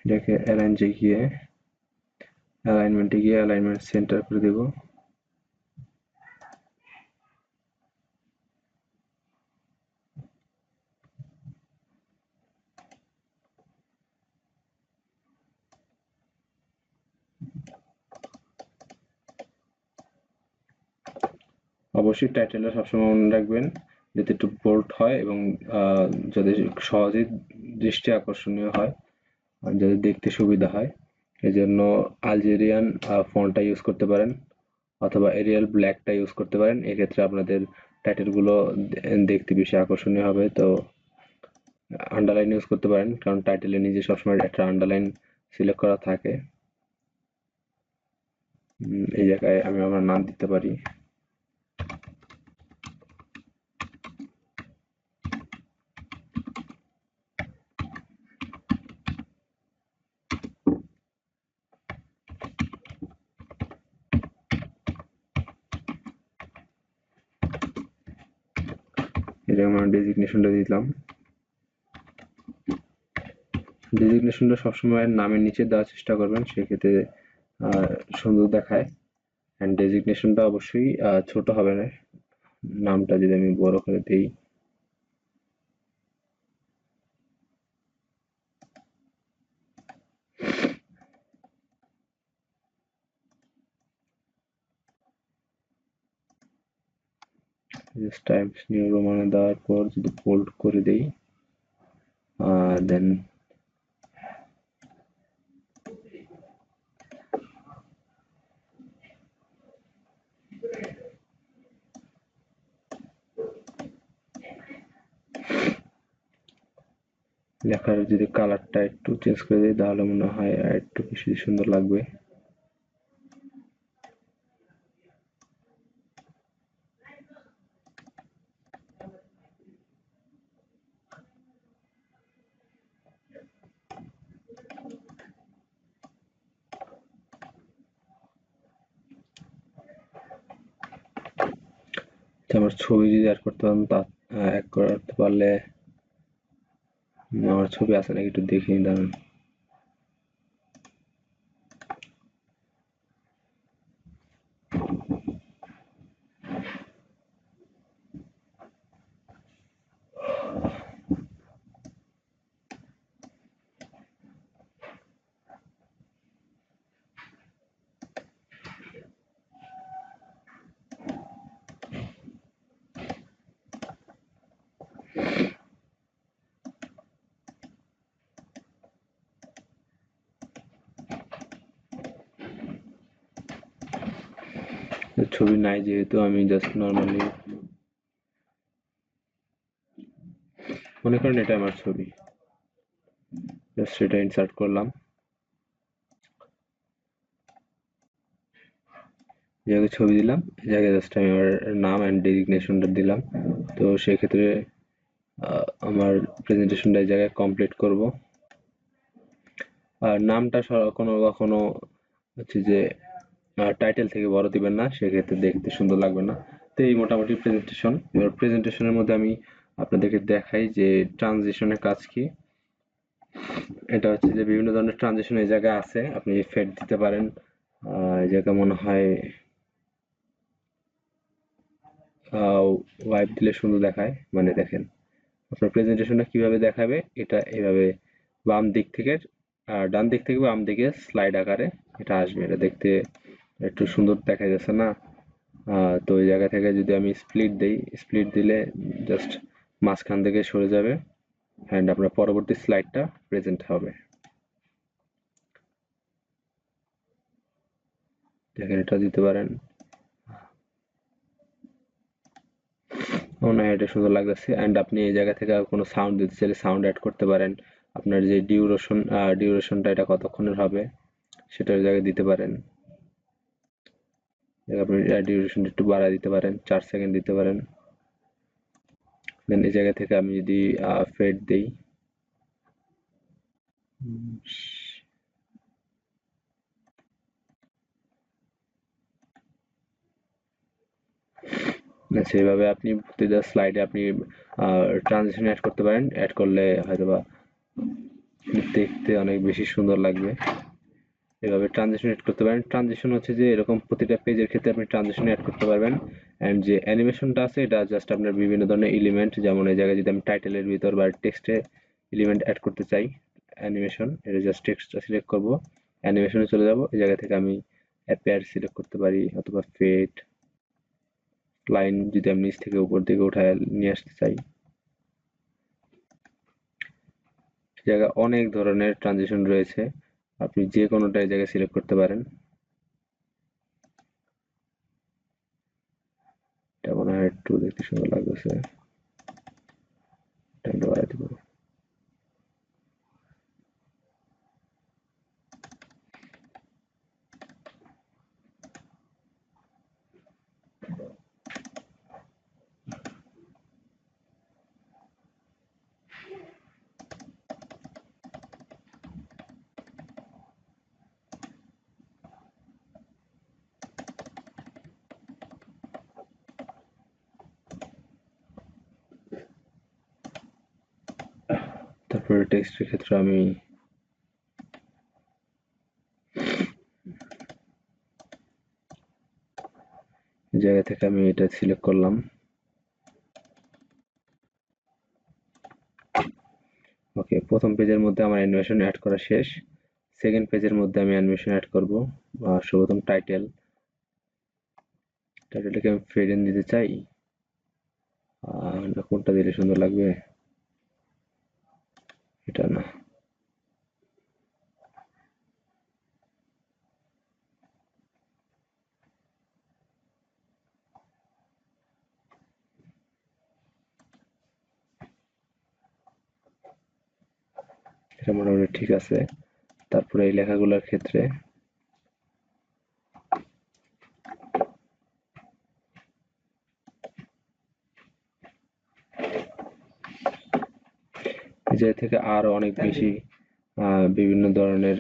এটাকে অ্যালাইনমেন্টে গিয়ে অ্যালাইনমেন্ট সেন্টার করে দেব। অবশ্যই টাইটেলটা সবসময় মনে রাখবেন যাতে একটু বোল্ড হয় এবং যাতে সহজেই দৃষ্টি আকর্ষণীয় হয় আর যাতে দেখতে সুবিধা হয়, এজন্য আলজেরিয়ান ফন্টটা ইউজ করতে পারেন অথবা এরিয়াল ব্ল্যাকটা ইউজ করতে পারেন। এক্ষেত্রে আপনাদের টাইটেলগুলো দেখতে বেশি আকর্ষণীয় হবে। তো আন্ডারলাইন ইউজ করতে পারেন, কারণ টাইটেলে নিজে সবসময় একটা আন্ডারলাইন সিলেক্ট করা থাকে। এই জায়গায় আমি আমার নাম দিতে পারি। এটা আমার ডেজিগনেশনটা দিলাম। ডেজিগনেশনটা সবসময় নামের নিচে দেওয়ার চেষ্টা করবেন, সেক্ষেত্রে সুন্দর দেখায়। অ্যান্ড ডেজিগনেশনটা অবশ্যই ছোট হবে না। নামটা যদি আমি বড় করে দিই, টাইমস নিউ রোমানে দেওয়ার পর যদি বোল্ড করে দেই, দেন লেখার যদি কালারটা একটু চেঞ্জ করে দিই, তাহলে মনে হয় আর একটু বেশি সুন্দর লাগবে। আমার ছবি যদি অ্যাড করতে পারেন, তা অ্যাড করতে পারলে, আমার ছবি আছে নাকি একটু দেখে নিই, দাঁড়ান। ছবি নাই যেহেতু, আমি জাস্ট নর্মালি মনে করেন এটা আমার ছবি, জাস্ট সেটা ইনসার্ট করলাম। এই জায়গায় ছবি দিলাম, এই জায়গায় জাস্ট আমি আমার নাম অ্যান্ড ডেজিগনেশনটা দিলাম। তো সেক্ষেত্রে আমার প্রেজেন্টেশনটা এই জায়গায় কমপ্লিট করব। আর নামটা কখনো হচ্ছে যে টাইটেল থেকে বড় দিবেন না, সেক্ষেত্রে দেখতে সুন্দর লাগবে না। তো এই মোটামুটি প্রেজেন্টেশন। এবার প্রেজেন্টেশনের মধ্যে আমি আপনাদেরকে দেখাই যে ট্রানজিশনের কাজ কি। এটা হচ্ছে যে বিভিন্ন ধরনের ট্রানজিশন এই জায়গায় আছে, আপনি ফেড দিতে পারেন। এই জায়গায় মনে হয় ওয়াইপ দিলে সুন্দর দেখায়, মানে দেখেন আপনার প্রেজেন্টেশনটা কিভাবে দেখাবে, এটা এভাবে বাম দিক থেকে ডান দিক থেকে বাম দিকে স্লাইড আকারে এটা আসবে। এটা দেখতে একটু সুন্দর দেখা যাচ্ছে না? তো ওই জায়গা থেকে যদি আমি স্প্লিট দেই, স্প্লিট দিলে জাস্ট মাঝখান থেকে সরে যাবে অ্যান্ড আপনার পরবর্তী স্লাইডটা প্রেজেন্ট হবে। দেখেন এটা দিতে পারেন, মনে হয় এটা সুন্দর লাগতেছে। অ্যান্ড আপনি এই জায়গা থেকে কোনো সাউন্ড দিতে চাইলে সাউন্ড অ্যাড করতে পারেন। আপনার যে ডিউরেশনটা এটা কতক্ষণের হবে সেটা ওই জায়গায় দিতে পারেন। আপনি ডিউরেশনটা একটু বাড়ায় দিতে পারেন, 4 সেকেন্ড দিতে পারেন। দেন এই জায়গা থেকে আমি যদি ফেড দেই, সেইভাবে আপনি প্রতিটা স্লাইডে আপনি ট্রানজিশন অ্যাড করতে পারেন। অ্যাড করলে হয়তোবা দেখতে অনেক বেশি সুন্দর লাগবে। এভাবে ট্রানজিশন অ্যাড করতে পারেন। ট্রানজিশন হচ্ছে যে এরকম প্রতিটা পেজের ক্ষেত্রে আপনি ট্রানজিশন অ্যাড করতে পারবেন। অ্যান্ড যে অ্যানিমেশনটা আছে এটা জাস্ট আপনার বিভিন্ন ধরনের এলিমেন্ট, যেমন এই জায়গায় যদি আমি টাইটেলের ভিতর বা টেক্সটে এলিমেন্ট অ্যাড করতে চাই, অ্যানিমেশন, এটা জাস্ট টেক্সটটা সিলেক্ট করব, অ্যানিমেশনে চলে যাব, এই জায়গা থেকে আমি অ্যাপিয়ার সিলেক্ট করতে পারি অথবা ফেড, লাইন যদি আমি নিচ থেকে উপর দিকে উঠায় নিয়ে আসতে চাই, জায়গায় অনেক ধরনের ট্রানজিশন রয়েছে, আপনি যে কোনোটা এই জায়গায় সিলেক্ট করতে পারেন। এটা মনে হয় একটু দেখতে সুন্দর লাগতেছে, এটা একটু বাড়াই দিব। তারপরে টেক্সটের ক্ষেত্রে আমি এই জায়গা থেকে আমি এটা সিলেক্ট করলাম। ওকে, প্রথম পেজের মধ্যে আমার অ্যানিমেশন অ্যাড করা শেষ। সেকেন্ড পেজের মধ্যে আমি অ্যানিমেশন অ্যাড করব। সর্বপ্রথম টাইটেলটাকে আমি ফেড দিতে চাই, কোনটা দিলে সুন্দর লাগবে, এটা না, এটা মোটামুটি ঠিক আছে। তারপরে এই লেখাগুলোর ক্ষেত্রে এই জায়গা থেকে আরো অনেক বেশি বিভিন্ন ধরনের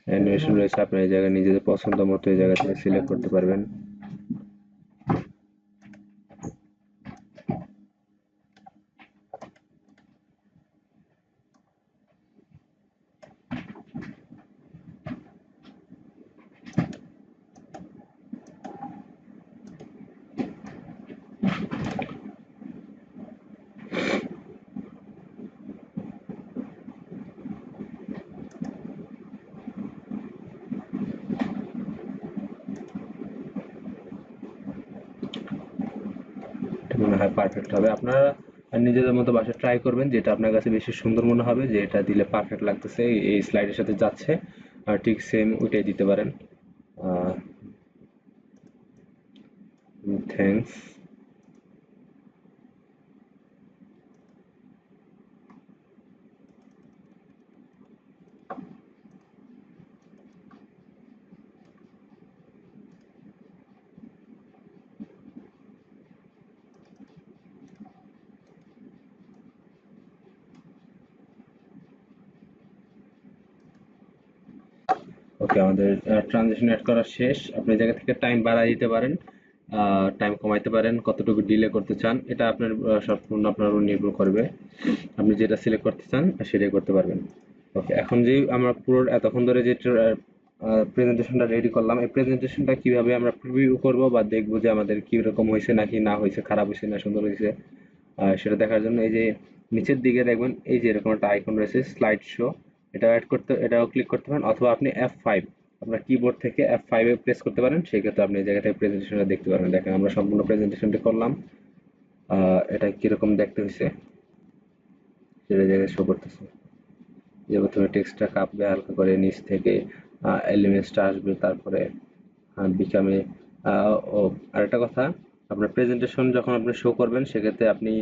অ্যানিমেশন রয়েছে, আপনি এই জায়গায় নিজেদের পছন্দ মতো এই জায়গা থেকে সিলেক্ট করতে পারবেন। এটা মনে হয় পারফেক্ট হবে। আপনারা নিজেদের মতো বাসায় ট্রাই করবেন, যেটা আপনার কাছে বেশি সুন্দর মনে হবে, যে এটা দিলে পারফেক্ট লাগতেছে, এই স্লাইডের সাথে যাচ্ছে, আর ঠিক সেম ওইটাই দিতে পারেন। থ্যাঙ্কস। ওকে, আমাদের ট্রানজিশন অ্যাড করা শেষ। আপনি এই জায়গা থেকে টাইম বাড়ায় দিতে পারেন, টাইম কমাইতে পারেন, কতটুকু ডিলে করতে চান, এটা আপনার সম্পূর্ণ আপনার উপর নির্ভর করবে। আপনি যেটা সিলেক্ট করতে চান সেটাই করতে পারবেন। ওকে, এখন যে আমরা পুরো এতক্ষণ ধরে যে প্রেজেন্টেশনটা রেডি করলাম, এই প্রেজেন্টেশনটা কিভাবে আমরা প্রিভিউ করব বা দেখবো যে আমাদের কি রকম হয়েছে নাকি না হয়েছে, খারাপ হয়েছে না সুন্দর হয়েছে, সেটা দেখার জন্য এই যে নিচের দিকে দেখবেন এই যে এরকম একটা আইকন রয়েছে স্লাইড শো, এটাও ক্লিক করতে পারেন, অথবা আপনি F5 আপনার কিবোর্ড থেকে F5 এ প্রেস করতে পারেন, সেক্ষেত্রে আপনি এই জায়গা থেকে প্রেজেন্টেশনটা দেখতে পারবেন। দেখেন আমরা সম্পূর্ণ প্রেজেন্টেশনটা করলাম, এটা কিরকম দেখতে হয়েছে সেটা জায়গায় শো করতেছে। যে প্রথমে টেক্সটটা কাঁপবে হালকা করে, নিচ থেকে এলিমেন্টসটা আসবে, তারপরে বিকামে ও আরেকটা কথা, আপনার প্রেজেন্টেশন যখন আপনি শো করবেন সেক্ষেত্রে আপনি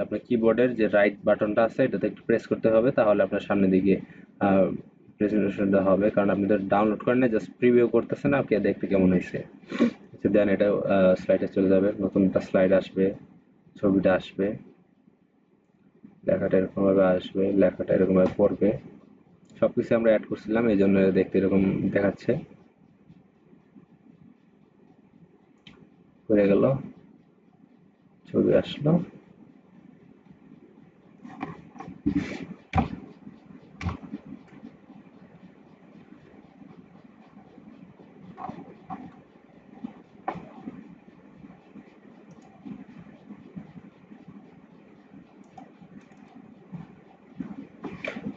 আপনার কিবোর্ডের যে রাইট বাটনটা আছে এটাতে একটু প্রেস করতে হবে, তাহলে আপনার সামনের দিকে প্রেজেন্টেশনটা হবে, কারণ আপনি তো ডাউনলোড করেন না, জাস্ট প্রিভিউ করতেছেন আপনি, দেখতে কেমন হয়েছে। দেন এটা স্লাইডে চলে যাবে, নতুন একটা স্লাইড আসবে, ছবিটা আসবে, লেখাটা এরকম ভাবে আসবে, লেখাটা এরকম ভাবে পড়বে, সবকিছু আমরা অ্যাড করছিলাম এই জন্য দেখতে এরকম দেখাচ্ছে। হয়ে গেল, ছবি আসলো।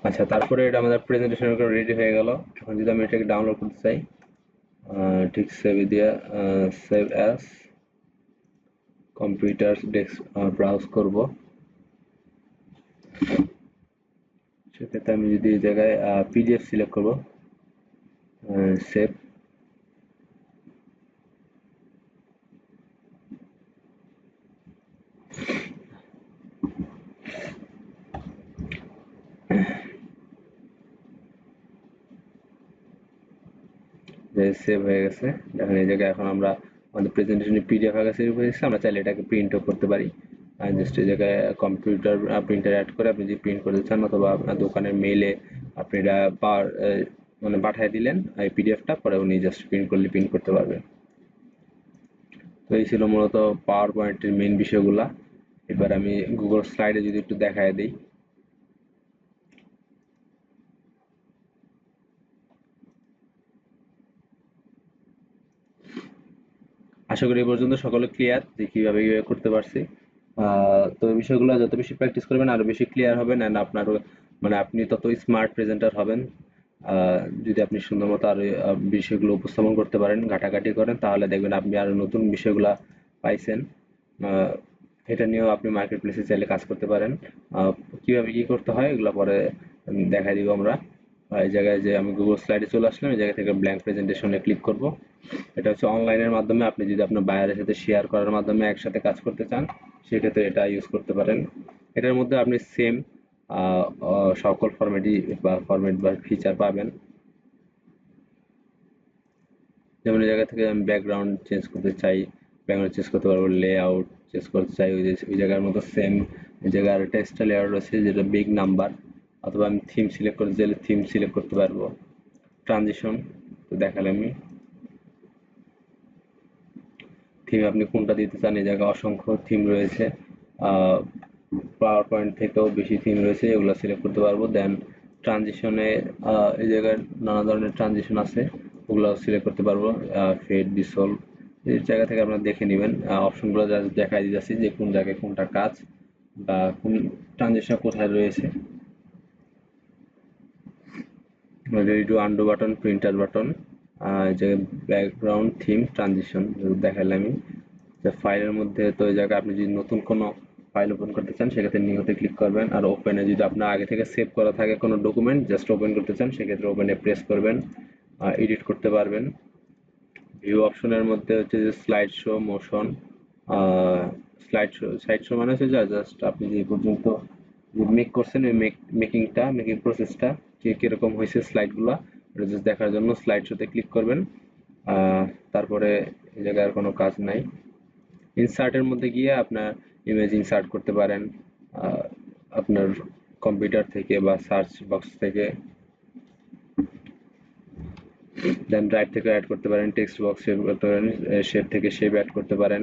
আচ্ছা, তারপরে এটা আমাদের প্রেজেন্টেশন রেডি হয়ে গেল। এখন যদি আমি এটাকে ডাউনলোড করতে চাই, ঠিক সেভ দিয়ে save as, computer desk browse করব। সেক্ষেত্রে আমি যদি এই জায়গায় পিডিএফ সিলেক্ট করব, সেভ। সেভ হয়ে গেছে। দেখেন এই জায়গায় এখন আমরা আমাদের প্রেজেন্টেশনে পিডিএফ আকারে সেভ হয়ে গেছে। আমরা চাইলে এটাকে প্রিন্টও করতে পারি। জাস্ট এই জায়গায় কম্পিউটার প্রিন্টার অ্যাড করে আপনি যদি প্রিন্ট করতে চান, অথবা আপনার দোকানের মেইলে আপনি এটা মানে পাঠিয়ে দিলেন এই পিডিএফটা, পরে উনি জাস্ট প্রিন্ট করলে প্রিন্ট করতে পারবেন। তো এই ছিল মূলত পাওয়ার পয়েন্টের মেইন বিষয়গুলা। এবার আমি গুগল স্লাইডে যদি একটু দেখায় দিই। আশা করি এই পর্যন্ত সকলে ক্লিয়ার যে কিভাবে করতে পারছি। তো এই বিষয়গুলো যত বেশি প্র্যাকটিস করবেন আরো বেশি ক্লিয়ার হবেন, এন্ড আপনার মানে আপনি তত স্মার্ট প্রেজেন্টার হবেন। যদি আপনি সুন্দর মতো আরো বিষয়গুলো উপস্থাপন করতে পারেন, ঘাটাঘাটি করেন, তাহলে দেখবেন আপনি আরো নতুন বিষয়গুলা পাইছেন। এটা নিয়েও আপনি মার্কেট প্লেসে চাইলে কাজ করতে পারেন। কিভাবে কি করতে হয় এগুলো পরে দেখাই দিব আমরা। এই জায়গায় যে আমি গুগল স্লাইডে চলে আসলাম, এই জায়গা থেকে ব্ল্যাঙ্ক প্রেজেন্টেশনে ক্লিক করব। এটা হচ্ছে অনলাইনের মাধ্যমে আপনি যদি আপনার বায়ারের সাথে শেয়ার করার মাধ্যমে একসাথে কাজ করতে চান, সেক্ষেত্রে এটা ইউজ করতে পারেন। এটার মধ্যে আপনি সেম সকল ফরম্যাট বা ফিচার পাবেন। যেমন এই জায়গা থেকে আমি ব্যাকগ্রাউন্ড চেঞ্জ করতে চাই, ব্যাকগ্রাউন্ড চেঞ্জ করতে পারবো, লেআউট চেঞ্জ করতে চাই ওই জায়গার মতো সেম। এই জায়গায় আরেকটা এক্সট্রা লেয়ার রয়েছে যেটা বিগ নাম্বার, অথবা আমি থিম সিলেক্ট করতে চাইলে থিম সিলেক্ট করতে পারবো। ট্রানজিশন তো দেখালে আমি থিম আপনি কোনটা দিতে চান, এই জায়গায় অসংখ্য থিম রয়েছে। পাওয়ার পয়েন্ট থেকেও বেশি থিম রয়েছে, এগুলো সিলেক্ট করতে পারবো। দেন ট্রানজিশনে এই জায়গায় নানা ধরনের ট্রানজিশন আছে, ওগুলো সিলেক্ট করতে পারবো। ফেড, ডিসল, এই জায়গা থেকে আপনারা দেখে নেবেন। অপশনগুলো যা দেখাই দিয়েছি যে কোন জায়গায় কোনটা কাজ বা কোন ট্রানজিশন কোথায় রয়েছে। Ready to undo button, printer button, যে ব্যাকগ্রাউন্ড থিম ট্রানজিশন দেখালাম আমি। ফাইলের মধ্যে তো এই জায়গায় আপনি যদি নতুন কোনো ফাইল ওপেন করতে চান, সেক্ষেত্রে নিউতে ক্লিক করবেন। আর ওপেনে যদি আপনার আগে থেকে সেভ করা থাকে কোনো ডকুমেন্ট, জাস্ট ওপেন করতে চান, সেক্ষেত্রে ওপেনে প্রেস করবেন, এডিট করতে পারবেন। ভিউ অপশনের মধ্যে হচ্ছে যে slide show, motion. Slide show মানে হচ্ছে জাস্ট আপনি যে পর্যন্ত মেক করছেন ওই মেকিং প্রসেসটা কিরকম হয়েছে স্লাইডগুলো, এটা জাস্ট দেখার জন্য স্লাইড শোতে ক্লিক করবেন। তারপরে এই জায়গায় আর কোনো কাজ নাই। ইনসার্টের মধ্যে গিয়ে আপনার ইমেজ ইনসার্ট করতে পারেন আপনার কম্পিউটার থেকে বা সার্চ বক্স থেকে। দেন ড্রাইভ থেকে অ্যাড করতে পারেন, টেক্সট বক্স সেভ করতে পারেন, শেপ থেকে শেপ অ্যাড করতে পারেন,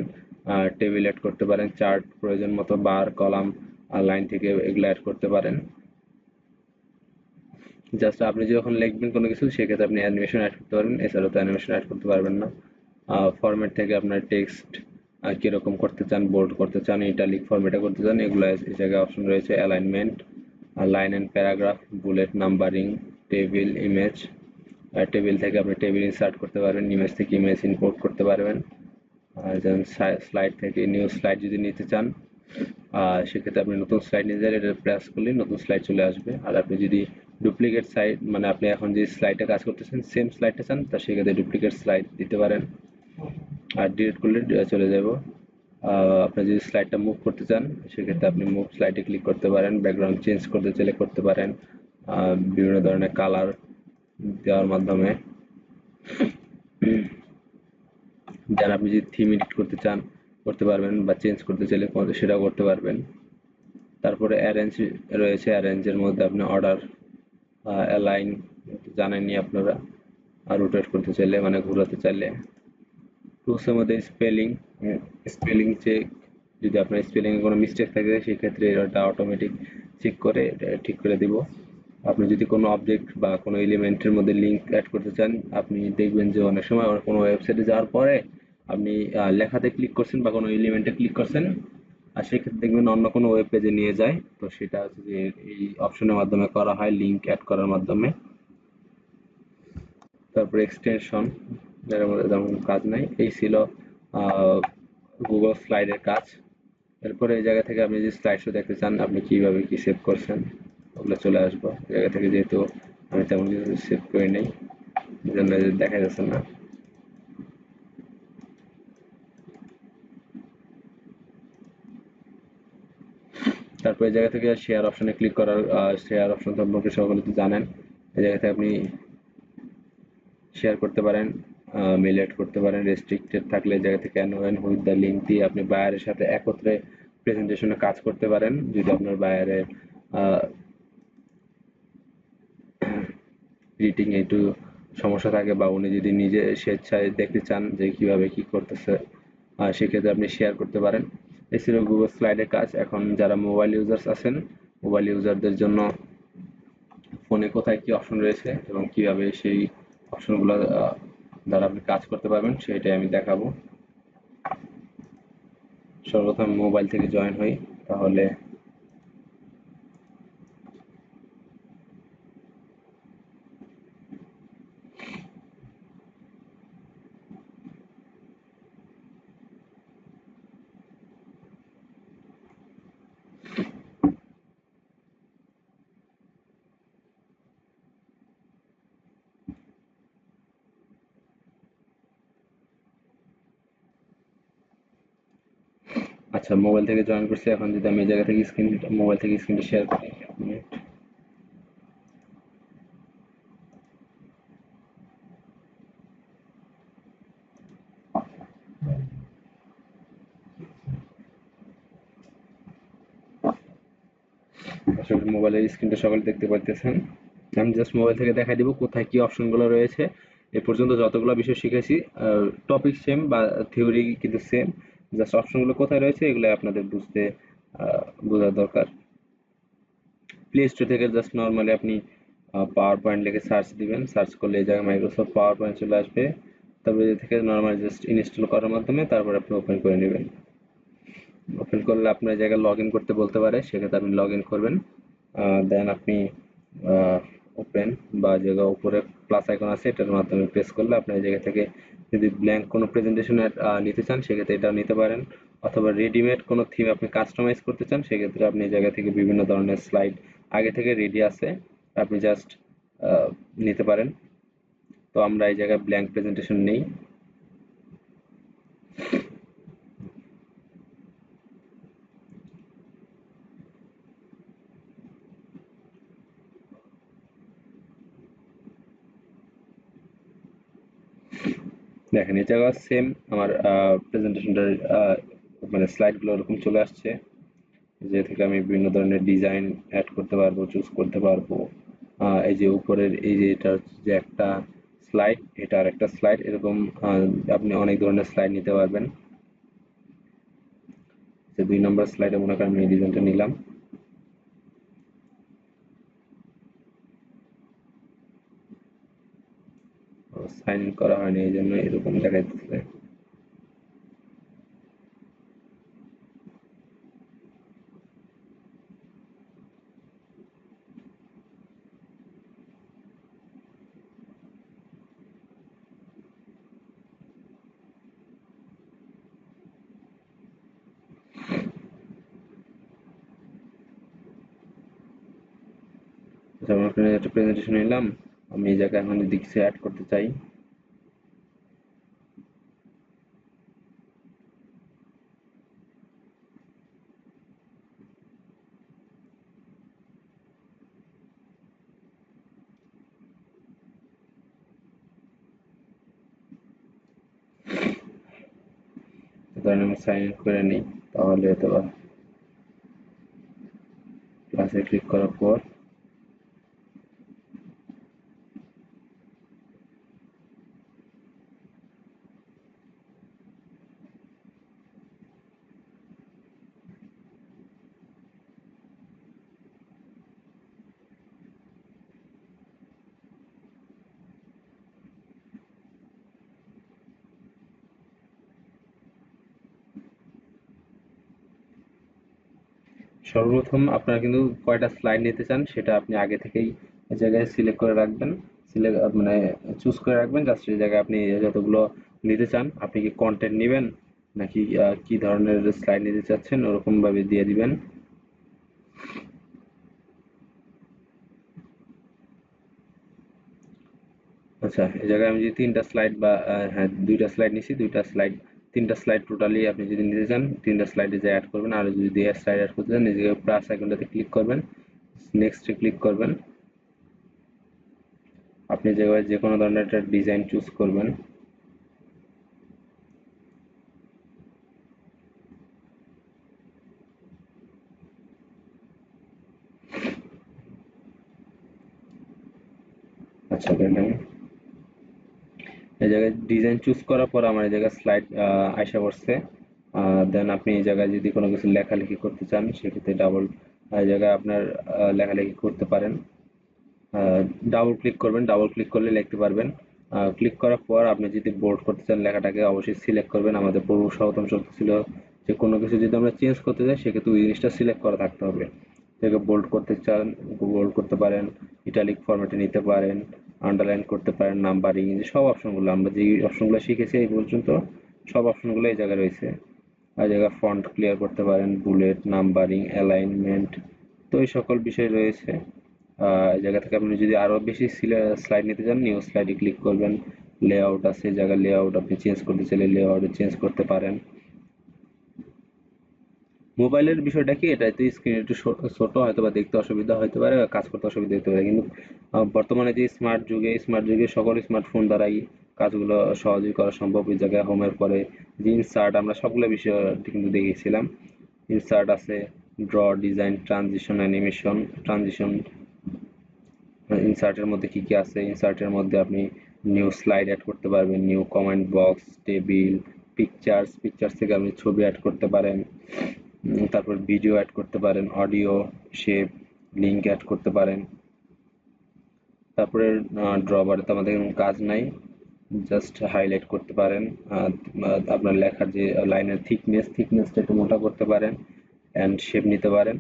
টেবিল অ্যাড করতে পারেন, চার্ট প্রয়োজন মতো, বার, কলাম আর লাইন থেকে এগুলো অ্যাড করতে পারেন। জাস্ট আপনি যখন লিখবেন কোনো কিছু, সেক্ষেত্রে আপনি অ্যানিমেশন অ্যাড করতে পারবেন, এছাড়াও তো অ্যানিমেশন অ্যাড করতে পারবেন না। ফরম্যাট থেকে আপনার টেক্সট কিরকম করতে চান, বোল্ড করতে চান, ইটালিক ফরম্যাটে করতে চান, এগুলো এই জায়গায় অপশন রয়েছে। Alignment, line and paragraph, bullet, numbering, table, image. Table থেকে আপনি টেবিল ইনসার্ট করতে পারবেন, ইমেজ থেকে ইমেজ ইম্পোর্ট করতে পারবেন। যেমন স্লাইড থেকে নিউ স্লাইড যদি নিতে চান, সেক্ষেত্রে আপনি নতুন স্লাইড নিতে চাইলে এটা প্রেস করলে নতুন স্লাইড চলে আসবে। আর আপনি যদি ডুপ্লিকেট স্লাইড, মানে আপনি এখন যে স্লাইডে কাজ করতেছেন সেম স্লাইডটা চান, তা সেক্ষেত্রে ডুপ্লিকেট স্লাইড দিতে পারেন। আর ডিলিট করলে চলে যাব। আপনি যদি স্লাইডটা মুভ করতে চান, সেক্ষেত্রে আপনি মুভ স্লাইডে ক্লিক করতে পারেন। ব্যাকগ্রাউন্ড চেঞ্জ করতে চাইলে করতে পারেন, বিভিন্ন ধরনের কালার দেওয়ার মাধ্যমে। যারা আপনি যদি থিম এডিট করতে চান করতে পারবেন, বা চেঞ্জ করতে চাইলে সেটাও করতে পারবেন। তারপরে অ্যারেঞ্জ রয়েছে, অ্যারেঞ্জের মধ্যে আপনি অর্ডার, অ্যালাইন জানেননি আপনারা, আর রোটেট করতে চাইলে মানে ঘোরাতে চাইলে। টুলসের মধ্যে স্পেলিং চেক, যদি আপনার স্পেলিং এ কোনো মিস্টেক থাকে সেক্ষেত্রে এটা অটোমেটিক চেক করে ঠিক করে দিব। আপনি যদি কোনো অবজেক্ট বা কোনো এলিমেন্টের মধ্যে লিঙ্ক অ্যাড করতে চান, আপনি দেখবেন যে অনেক সময় কোনো ওয়েবসাইটে যাওয়ার পরে আপনি লেখাতে ক্লিক করছেন বা কোনো এলিমেন্টে ক্লিক করছেন, আর সেক্ষেত্রে দেখবেন অন্য কোনো ওয়েব পেজে নিয়ে যায়। তো সেটা হচ্ছে যে এই অপশনের মাধ্যমে করা হয়, লিঙ্ক অ্যাড করার মাধ্যমে। তারপরে এক্সটেনশন, যার মধ্যে তেমন কাজ নাই। এই ছিল গুগল স্লাইডের কাজ। এরপরে এই জায়গা থেকে আপনি যে স্লাইড শো দেখতে চান, আপনি কিভাবে কি সেভ করছেন ওগুলো চলে আসবো। এই জায়গা থেকে যেহেতু আমি তেমন কিছু সেভ করে নেই, এই জন্য দেখা যাচ্ছে না। তারপর এই জায়গা থেকে শেয়ার অপশনে ক্লিক করার, শেয়ার অপশন সম্পর্কে সকলে তো জানেন। এই জায়গা থেকে আপনি শেয়ার করতে পারেন, মেল এড করতে পারেন। রেস্ট্রিক্টেড থাকলে এই জায়গা থেকে অ্যানোয়েন উইথ দ্য লিঙ্ক দিয়ে আপনি বায়ারের সাথে একত্রে প্রেজেন্টেশনে কাজ করতে পারেন। যদি আপনার বায়ারের রিডিং একটু সমস্যা থাকে বা উনি যদি নিজে স্বেচ্ছায় দেখতে চান যে কিভাবে কি করতেছে, সেক্ষেত্রে আপনি শেয়ার করতে পারেন। এই ছিল গুগল স্লাইডের কাজ। এখন যারা মোবাইল ইউজার্স আছেন, মোবাইল ইউজারদের জন্য ফোনে কোথায় কি অপশন রয়েছে এবং কিভাবে সেই অপশনগুলো দ্বারা আপনি কাজ করতে পারবেন সেটাই আমি দেখাবো। সর্বপ্রথম মোবাইল থেকে জয়েন হই, তাহলে আচ্ছা মোবাইল থেকে জয়েন করছি। এখন যদি আমি এই জায়গা থেকে মোবাইল থেকে স্ক্রিনটা শেয়ার করি, আসলে মোবাইলের স্ক্রিনটা সকলে দেখতে পারতেছেন। আমি জাস্ট মোবাইল থেকে দেখাই দিব কোথায় কি অপশনগুলো রয়েছে। এ পর্যন্ত যতগুলো বিষয় শিখেছি, টপিক সেম বা থিওরি কিন্তু সেম, জাস্ট অপশনগুলো কোথায় রয়েছে এগুলো আপনাদের বোঝা দরকার। প্লে স্টোর থেকে জাস্ট নর্মালি আপনি পাওয়ার পয়েন্ট লিখে সার্চ দিবেন, সার্চ করলে এই জায়গায় মাইক্রোসফট পাওয়ার পয়েন্ট চলে আসবে। তারপরে এ থেকে নর্মালি জাস্ট ইনস্টল করার মাধ্যমে তারপর আপনি ওপেন করে নেবেন। ওপেন করলে আপনার জায়গায় লগ ইন করতে বলতে পারে, সেক্ষেত্রে আপনি লগ ইন করবেন। দেন আপনি ওপেন বা জায়গা উপরে প্লাস আইকন আছে, এটার মাধ্যমে প্রেস করলে আপনার এই জায়গা থেকে যদি ব্ল্যাঙ্ক কোনো প্রেজেন্টেশনের নিতে চান সেক্ষেত্রে এটাও নিতে পারেন, অথবা রেডিমেড কোনো থিম আপনি কাস্টমাইজ করতে চান সেক্ষেত্রে আপনি এই জায়গা থেকে বিভিন্ন ধরনের স্লাইড আগে থেকে রেডি আছে, আপনি জাস্ট নিতে পারেন। তো আমরা এই জায়গায় ব্ল্যাঙ্ক প্রেজেন্টেশন নেই। দেখেন এই জায়গা সেম আমার প্রেজেন্টেশনটার মানে স্লাইডগুলো ওরকম চলে আসছে, যে থেকে আমি বিভিন্ন ধরনের ডিজাইন অ্যাড করতে পারবো, চুজ করতে পারবো। এই যে উপরের এই যে এটা হচ্ছে যে একটা স্লাইড, এটা আর একটা স্লাইড, এরকম আপনি অনেক ধরনের স্লাইড নিতে পারবেন। যে 2 নম্বর স্লাইডে মনে করেন আমি এই ডিজাইনটা নিলাম, সাইন ইন করা হয়নি এই জন্য এরকম দেখাইতেছে। যেমন আপনার একটা প্রেজেন্টেশন নিলাম, আমি এই জায়গায় এখন যদি কিছু অ্যাড করতে চাই, ধরেন আমি সাইন ইন করে নিই, তাহলে অথবা প্লাসে ক্লিক করার পর সর্বপ্রথম আপনারা কিন্তু কয়টা স্লাইড নিতে চান সেটা আপনি আগে থেকেই এই জায়গায় সিলেক্ট করে রাখবেন, মানে চুজ করে রাখবেন। জাস্ট এই জায়গায় আপনি যতগুলো নিতে চান, আপনি কি কন্টেন্ট নেবেন নাকি কি ধরনের স্লাইড নিতে চাচ্ছেন ওরকম ভাবে দিয়ে দিবেন। আচ্ছা, এই জায়গায় আমি যদি তিনটা স্লাইড বা হ্যাঁ দুইটা স্লাইড নিছি, দুইটা স্লাইড তিনটা স্লাইড টোটালি আপনি যদি নিতে চান তিনটা স্লাইডে যে অ্যাড করবেন, আর যদি স্লাইড অ্যাড করতে চান নিজেকে প্লাস আইকনটাতে ক্লিক করবেন, নেক্সটে ক্লিক করবেন। আপনি জায়গায় যে কোনো ধরনের একটা ডিজাইন চুজ করবেন। আচ্ছা দেখেন, এই জায়গায় ডিজাইন চুজ করার পর আমার এই জায়গায় স্লাইড আইসা পড়ছে। দেন আপনি এই জায়গায় যদি কোনো কিছু লেখালেখি করতে চান সেক্ষেত্রে ডাবল এই জায়গায় আপনার লেখালেখি করতে পারেন। ডাবল ক্লিক করবেন, ডাবল ক্লিক করলে লিখতে পারবেন। ক্লিক করার পর আপনি যদি বোল্ড করতে চান লেখাটাকে অবশ্যই সিলেক্ট করবেন। আমাদের পূর্ব সনাতন শর্ত ছিল যে কোনো কিছু যদি আমরা চেঞ্জ করতে চাই সেক্ষেত্রে ওই জিনিসটা সিলেক্ট করা থাকতে হবে। এটাকে বোল্ড করতে চান বোল্ড করতে পারেন, ইটালিক ফরম্যাটে নিতে পারেন, আন্ডারলাইন করতে পারেন, নাম্বারিং, যে সব অপশনগুলো আমরা যে অপশনগুলো শিখেছি এই পর্যন্ত সব অপশনগুলো এই জায়গায় রয়েছে। আর জায়গায় ফন্ট ক্লিয়ার করতে পারেন, বুলেট, নাম্বারিং, অ্যালাইনমেন্ট, তো এই সকল বিষয় রয়েছে। এই জায়গা থেকে আপনি যদি আরো বেশি স্লাইড নিতে চান নিউ স্লাইডে ক্লিক করবেন। লেআউট আছে, এই জায়গায় লেআউট আপনি চেঞ্জ করতে চাইলে লেআউটে চেঞ্জ করতে পারেন। মোবাইলের বিষয়টা কি, এটাতে স্ক্রিন একটু ছোট হয়তো বা দেখতে অসুবিধা হতে পারে, কাজ করতে অসুবিধা হতে পারে, কিন্তু বর্তমানে যে স্মার্ট যুগে সকল স্মার্টফোন দ্বারাই কাজগুলো সহজেই করা সম্ভব। এই জায়গায় হোমের পরে যে ইনসার্ট আমরা সবগুলো বিষয় কিন্তু দেখিয়েছিলাম। ইনসার্ট আছে, draw, design, transition, animation, transition, ইনসার্টের মধ্যে কি কি আছে, ইনসার্টের মধ্যে আপনি নিউ স্লাইড অ্যাড করতে পারবেন, new comment box, table, pictures থেকে আপনি ছবি অ্যাড করতে পারেন। তারপর ভিডিও অ্যাড করতে পারেন, অডিও, শেপ, লিঙ্ক অ্যাড করতে পারেন। তারপরে ড্রবারে তো আমাদের কোনো কাজ নাই, জাস্ট হাইলাইট করতে পারেন। আপনার লেখার যে লাইনের থিকনেসটা একটু মোটা করতে পারেন, অ্যান্ড শেপ নিতে পারেন।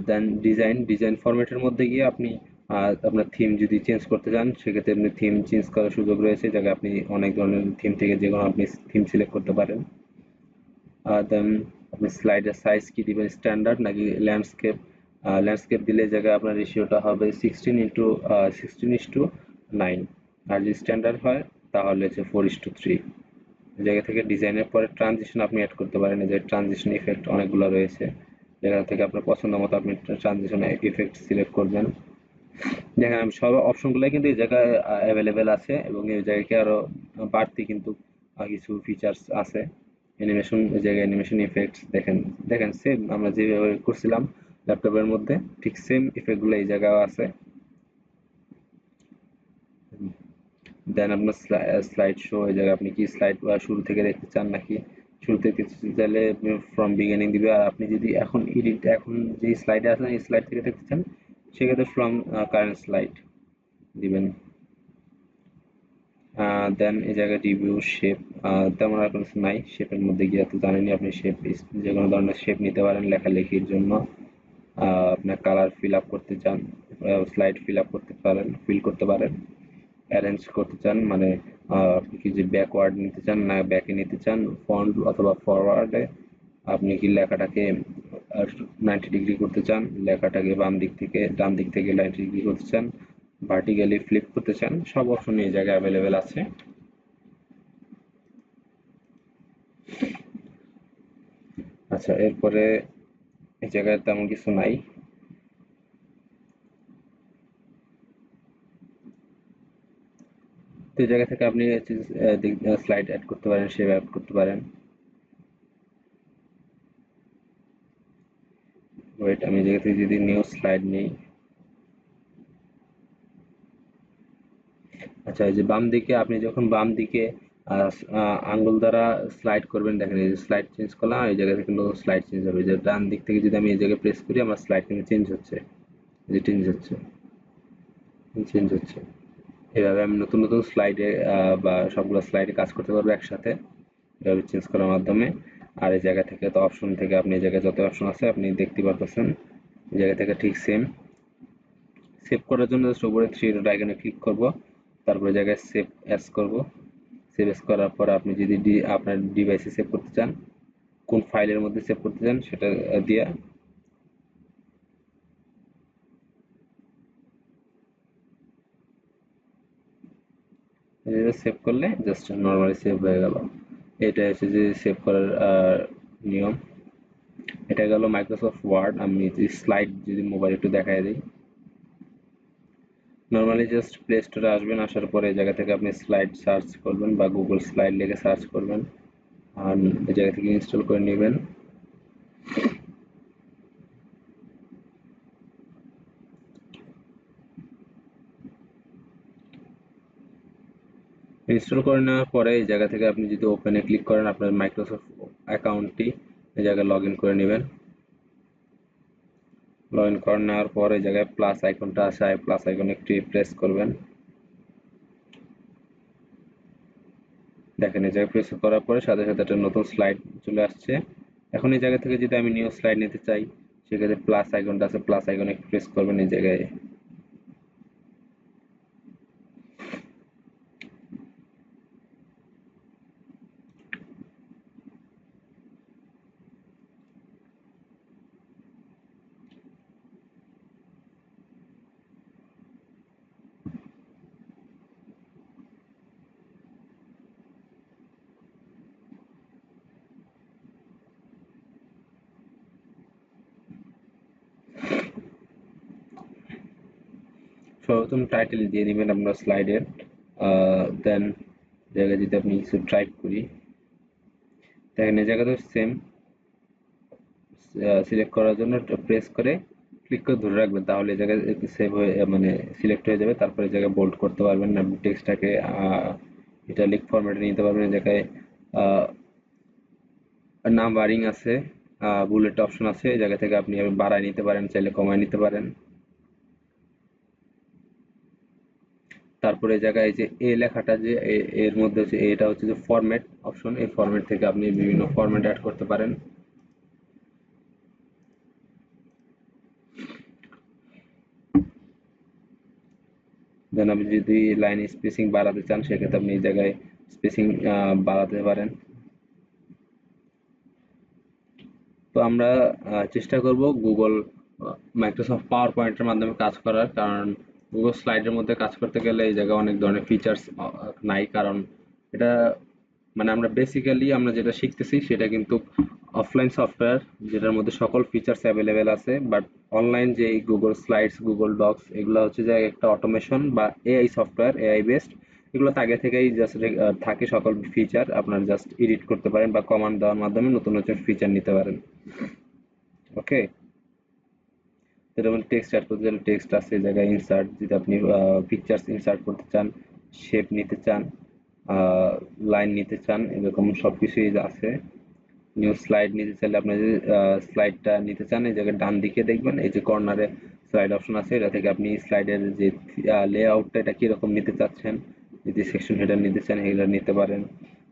দেন ডিজাইন ফরম্যাটের মধ্যে গিয়ে আপনি আপনার থিম যদি চেঞ্জ করতে চান সেক্ষেত্রে আপনি থিম চেঞ্জ করার সুযোগ রয়েছে। জায়গায় আপনি অনেক ধরনের থিম থেকে যে কোনো আপনি থিম সিলেক্ট করতে পারেন। দেন আপনি স্লাইডের সাইজ কি দিবেন, স্ট্যান্ডার্ড নাকি ল্যান্ডস্কেপ। ল্যান্ডস্কেপ দিলে জায়গায় আপনার রেশিওটা হবে 16:9, আর যদি স্ট্যান্ডার্ড হয় তাহলে হচ্ছে 4:3। জায়গা থেকে ডিজাইনের পরে ট্রানজিশন আপনি অ্যাড করতে পারেন, যে ট্রানজিশন ইফেক্ট অনেকগুলো রয়েছে, জায়গা থেকে আপনার পছন্দ মতো আপনি ট্রানজিশন ইফেক্ট সিলেক্ট করবেন। দেখেন আমি সব অপশনগুলো কিন্তু এই জায়গায় অ্যাভেলেবেল আছে, এবং এই জায়গায় আরো বাড়তি কিন্তু কিছু ফিচার্স আছে। অ্যানিমেশন, এই জায়গায় অ্যানিমেশন ইফেক্টস দেখেন, সেম আমরা যেভাবে করছিলাম ল্যাপটপের মধ্যে ঠিক সেম ইফেক্টগুলো এই জায়গায় আছে। দেন আপনার স্লাইড শো, এই জায়গায় আপনি কি স্লাইড শুরু থেকে দেখতে চান নাকি শুরু থেকে দেখতে চাইলে ফ্রম বিগিনিং দিবে, আর আপনি যদি এখন যে স্লাইডে আছেন এই স্লাইড থেকে দেখতে চান সেক্ষেত্রে ফ্রম কারেন্ট স্লাইড দিবেন। দেন এই জায়গায় রিভিউ, শেপ, তেমন আর কোনো কিছু নাই। শেপের মধ্যে গিয়ে তো জানেনই আপনি শেপ যে কোনো ধরনের শেপ নিতে পারেন লেখালেখির জন্য। আপনার কালার ফিল আপ করতে চান, স্লাইড ফিল করতে পারেন। অ্যারেঞ্জ করতে চান মানে আপনি কি যে ব্যাকওয়ার্ড নিতে চান না ব্যাকে নিতে চান, ফ্রন্ট অথবা ফরওয়ার্ডে আপনি কি লেখাটাকে 90 ডিগ্রি করতে চান, লেখাটাকে ডান দিক থেকে 90 ডিগ্রি করতে চান, ভার্টিক্যালি ফ্লিপ করতে চান, সব অপশন এই জায়গায় অ্যাভেলেবেল আছে। আচ্ছা, এরপরে এই জায়গায় তেমন কিছু নাই। তো এই জায়গা থেকে আপনি স্লাইড অ্যাড করতে পারেন, শেপ অ্যাড করতে পারেন। ওয়েট, আমি এই জায়গা থেকে যদি নিউ স্লাইড নিই, আচ্ছা এই যে বাম দিকে আপনি যখন বাম দিকে আঙ্গুল দ্বারা স্লাইড করবেন, দেখেন এই যে স্লাইড চেঞ্জ করলাম, এই জায়গা থেকে কিন্তু স্লাইড চেঞ্জ হবে। যে ডান দিক থেকে যদি আমি এই জায়গায় প্রেস করি আমার স্লাইড কিন্তু চেঞ্জ হচ্ছে, এই যে চেঞ্জ হচ্ছে। এভাবে আমি নতুন নতুন স্লাইডে বা সবগুলো স্লাইডে কাজ করতে পারবো একসাথে, এভাবে চেঞ্জ করার মাধ্যমে। আর এই জায়গা থেকে তো অপশন থেকে আপনি এই জায়গায় যত অপশন আছে আপনি দেখতে পারতেছেন, এই জায়গা থেকে ঠিক সেম। সেভ করার জন্য জাস্ট উপরে থ্রি ডট আইকনে ক্লিক করব, তারপরে জায়গায় সেভ অ্যাজ করব। সেভ করার পর আপনি যদি আপনার ডিভাইসে সেভ করতে চান, কোন ফাইলের মধ্যে সেভ করতে চান সেটা দিয়ে সেভ করলে জাস্ট নর্মালি সেভ হয়ে গেল। এটা হচ্ছে যে সেভ করার নিয়ম। এটা গেল মাইক্রোসফট ওয়ার্ড। আমি স্লাইড যদি মোবাইল একটু দেখায় দিই, নর্মালি জাস্ট প্লে স্টোরে আসবেন, আসার পরে এই জায়গা থেকে আপনি স্লাইড সার্চ করবেন বা গুগল স্লাইড লিখে সার্চ করবেন, আর এই জায়গা থেকে ইনস্টল করে নেবেন। ইনস্টল করে নেওয়ার পরে এই জায়গা থেকে আপনি যদি ওপেনে ক্লিক করেন, আপনার মাইক্রোসফট অ্যাকাউন্টটি এই জায়গায় লগ ইন করে নেবেন। লগ ইন করে নেওয়ার পর এই জায়গায় প্লাস আইকনটা আছে, প্লাস আইকনে একটি প্রেস করবেন। দেখেন এই জায়গায় প্রেস করার পরে সাথে সাথে একটা নতুন স্লাইড চলে আসছে। এখন এই জায়গা থেকে যদি আমি নিউ স্লাইড নিতে চাই, সেক্ষেত্রে প্লাস আইকনটা আছে, প্লাস আইকনে প্রেস করবেন এই জায়গায়। সর্বপ্রথম টাইটেল দিয়ে নেবেন আপনার স্লাইডের, দেন জায়গায় যদি আপনি কিছু টাইপ করি, দেখেন এই জায়গাতে সেম সিলেক্ট করার জন্য প্রেস করে ক্লিক করে ধরে রাখবেন, তাহলে এই জায়গায় সেভ হয়ে মানে সিলেক্ট হয়ে যাবে। তারপরে এই জায়গায় বোল্ড করতে পারবেন, আপনি টেক্সটটাকে ইটালিক ফরম্যাটে নিতে পারবেন। এই জায়গায় নাম্বারিং আছে, বুলেট অপশন আছে, এই জায়গা থেকে আপনি বাড়ায় নিতে পারেন, চাইলে কমায় নিতে পারেন। তারপরে এই জায়গায় যে এ লেখাটা যে এর মধ্যে হচ্ছে, এটা হচ্ছে যে ফরম্যাট অপশন, এই ফরম্যাট থেকে আপনি বিভিন্ন ফরম্যাট অ্যাড করতে পারেন। দেন আপনি যদি লাইন স্পেসিং বাড়াতে চান, সেক্ষেত্রে আপনি এই জায়গায় স্পেসিং বাড়াতে পারেন। তো আমরা চেষ্টা করব গুগল মাইক্রোসফট পাওয়ার পয়েন্টের মাধ্যমে কাজ করার, কারণ গুগল স্লাইডের মধ্যে কাজ করতে গেলে এই জায়গায় অনেক ধরনের ফিচার্স নাই, কারণ এটা মানে আমরা বেসিক্যালি আমরা যেটা শিখতেছি সেটা কিন্তু অফলাইন সফটওয়্যার, যেটার মধ্যে সকল ফিচার্স অ্যাভেলেবেল আছে। বাট অনলাইন যে গুগল স্লাইডস, গুগল ডক্স, এগুলো হচ্ছে যে একটা অটোমেশন বা এআই সফটওয়্যার, এআই বেসড। এগুলোতে আগে থেকেই জাস্ট থাকে সকল ফিচার, আপনার জাস্ট এডিট করতে পারেন বা কমান্ড দেওয়ার মাধ্যমে নতুন নতুন ফিচার নিতে পারেন। ওকে, যেমন টেক্সট অ্যাড করতে গেলে টেক্সট আছে, এই জায়গায় ইনসার্ট, যদি আপনি পিকচার্স ইনসার্ট করতে চান, শেপ নিতে চান, লাইন নিতে চান, এরকম সবকিছুই আছে। নিউ স্লাইড নিতে চাইলে আপনি যদি স্লাইডটা নিতে চান, এই জায়গায় ডান দিকে দেখবেন এই যে কর্নারে স্লাইড অপশন আছে, এটা থেকে আপনি স্লাইডের যে লেআউটটা এটা কিরকম নিতে চাচ্ছেন, যদি সেকশন হেডার নিতে চান হেডার নিতে পারেন।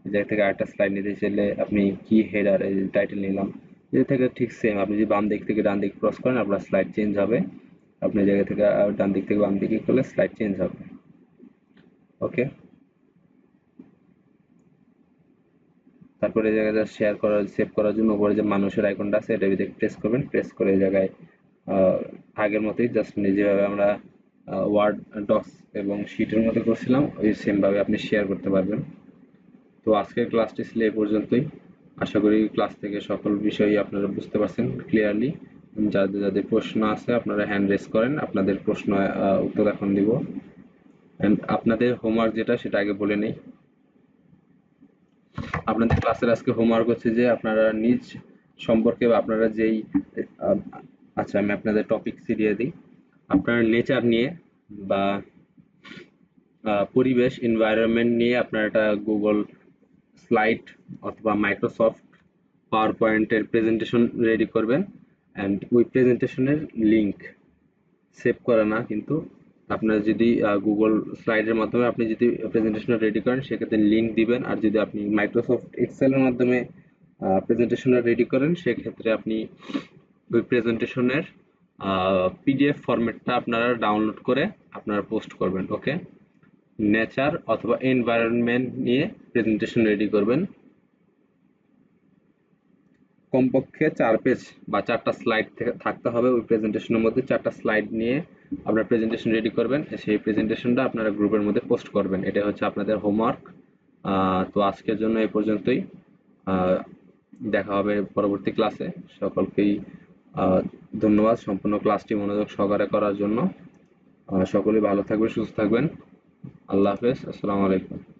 এই জায়গা থেকে আরেকটা স্লাইড নিতে চাইলে আপনি কি হেডার, এই টাইটেল নিলাম, এই থেকে ঠিক সেম আপনি যদি বাম দিক থেকে ডান দিক ক্রস করেন আপনার স্লাইড চেঞ্জ হবে। আপনি জায়গা থেকে ডান দিক থেকে বাম দিকে করলে স্লাইড চেঞ্জ হবে। ওকে, তারপরে এই জায়গায় শেয়ার করার, সেভ করার জন্য উপরে যে মানুষের আইকনটা আছে এটা ভিতরে প্রেস করবেন, প্রেস করে এই জায়গায় আগের মতোই জাস্ট যেভাবে আমরা ওয়ার্ড ডক্স এবং শিটের মতো করছিলাম ওই সেম ভাবে আপনি শেয়ার করতে পারবেন। তো আজকের ক্লাসটি ছিল এই পর্যন্তই। আশা করি ক্লাস থেকে সকল বিষয়ই আপনারা বুঝতে পারছেন ক্লিয়ারলি। যাদের যাদের প্রশ্ন আছে আপনারা হ্যান্ড রেজ করেন, আপনাদের প্রশ্ন উত্তর এখন দিব। এন্ড আপনাদের হোমওয়ার্ক যেটা সেটা আগে বলে নেই। আপনাদের ক্লাসের আজকে হোমওয়ার্ক হচ্ছে যে আপনারা নিজ সম্পর্কে বা আপনারা যেই আহ, আচ্ছা আমি আপনাদের টপিক দিয়ে দিই। আপনারা নেচার নিয়ে বা পরিবেশ এনভায়রনমেন্ট নিয়ে আপনারা একটা গুগল স্লাইড অথবা মাইক্রোসফট পাওয়ার পয়েন্টের প্রেজেন্টেশন রেডি করবেন। অ্যান্ড ওই প্রেজেন্টেশনের লিঙ্ক সেভ করা না, কিন্তু আপনার যদি গুগল স্লাইডের মাধ্যমে আপনি যদি প্রেজেন্টেশনটা রেডি করেন সেক্ষেত্রে লিঙ্ক দিবেন। আর যদি আপনি মাইক্রোসফট এক্সেলের মাধ্যমে প্রেজেন্টেশনটা রেডি করেন সেক্ষেত্রে আপনি ওই প্রেজেন্টেশনের পিডিএফ ফরম্যাটটা আপনারা ডাউনলোড করে আপনারা পোস্ট করবেন। ওকে, নেচার অথবা এনভায়রনমেন্ট নিয়ে প্রেজেন্টেশন রেডি করবেন। কমপক্ষে 4 পেজ বা 4টা স্লাইড থাকতে হবে। ওই প্রেজেন্টেশনের মধ্যে 4টা স্লাইড নিয়ে আপনারা প্রেজেন্টেশন রেডি করবেন। সেই প্রেজেন্টেশনটা আপনারা গ্রুপের মধ্যে পোস্ট করবেন। এটা হচ্ছে আপনাদের হোমওয়ার্ক। তো আজকের জন্য এই পর্যন্তই। আহ, দেখা হবে পরবর্তী ক্লাসে। সকলকেই ধন্যবাদ সম্পূর্ণ ক্লাসটি মনোযোগ সহকারে করার জন্য। সকলেই ভালো থাকবেন, সুস্থ থাকবেন। আল্লাহ হাফেজ। আসসালামু আলাইকুম।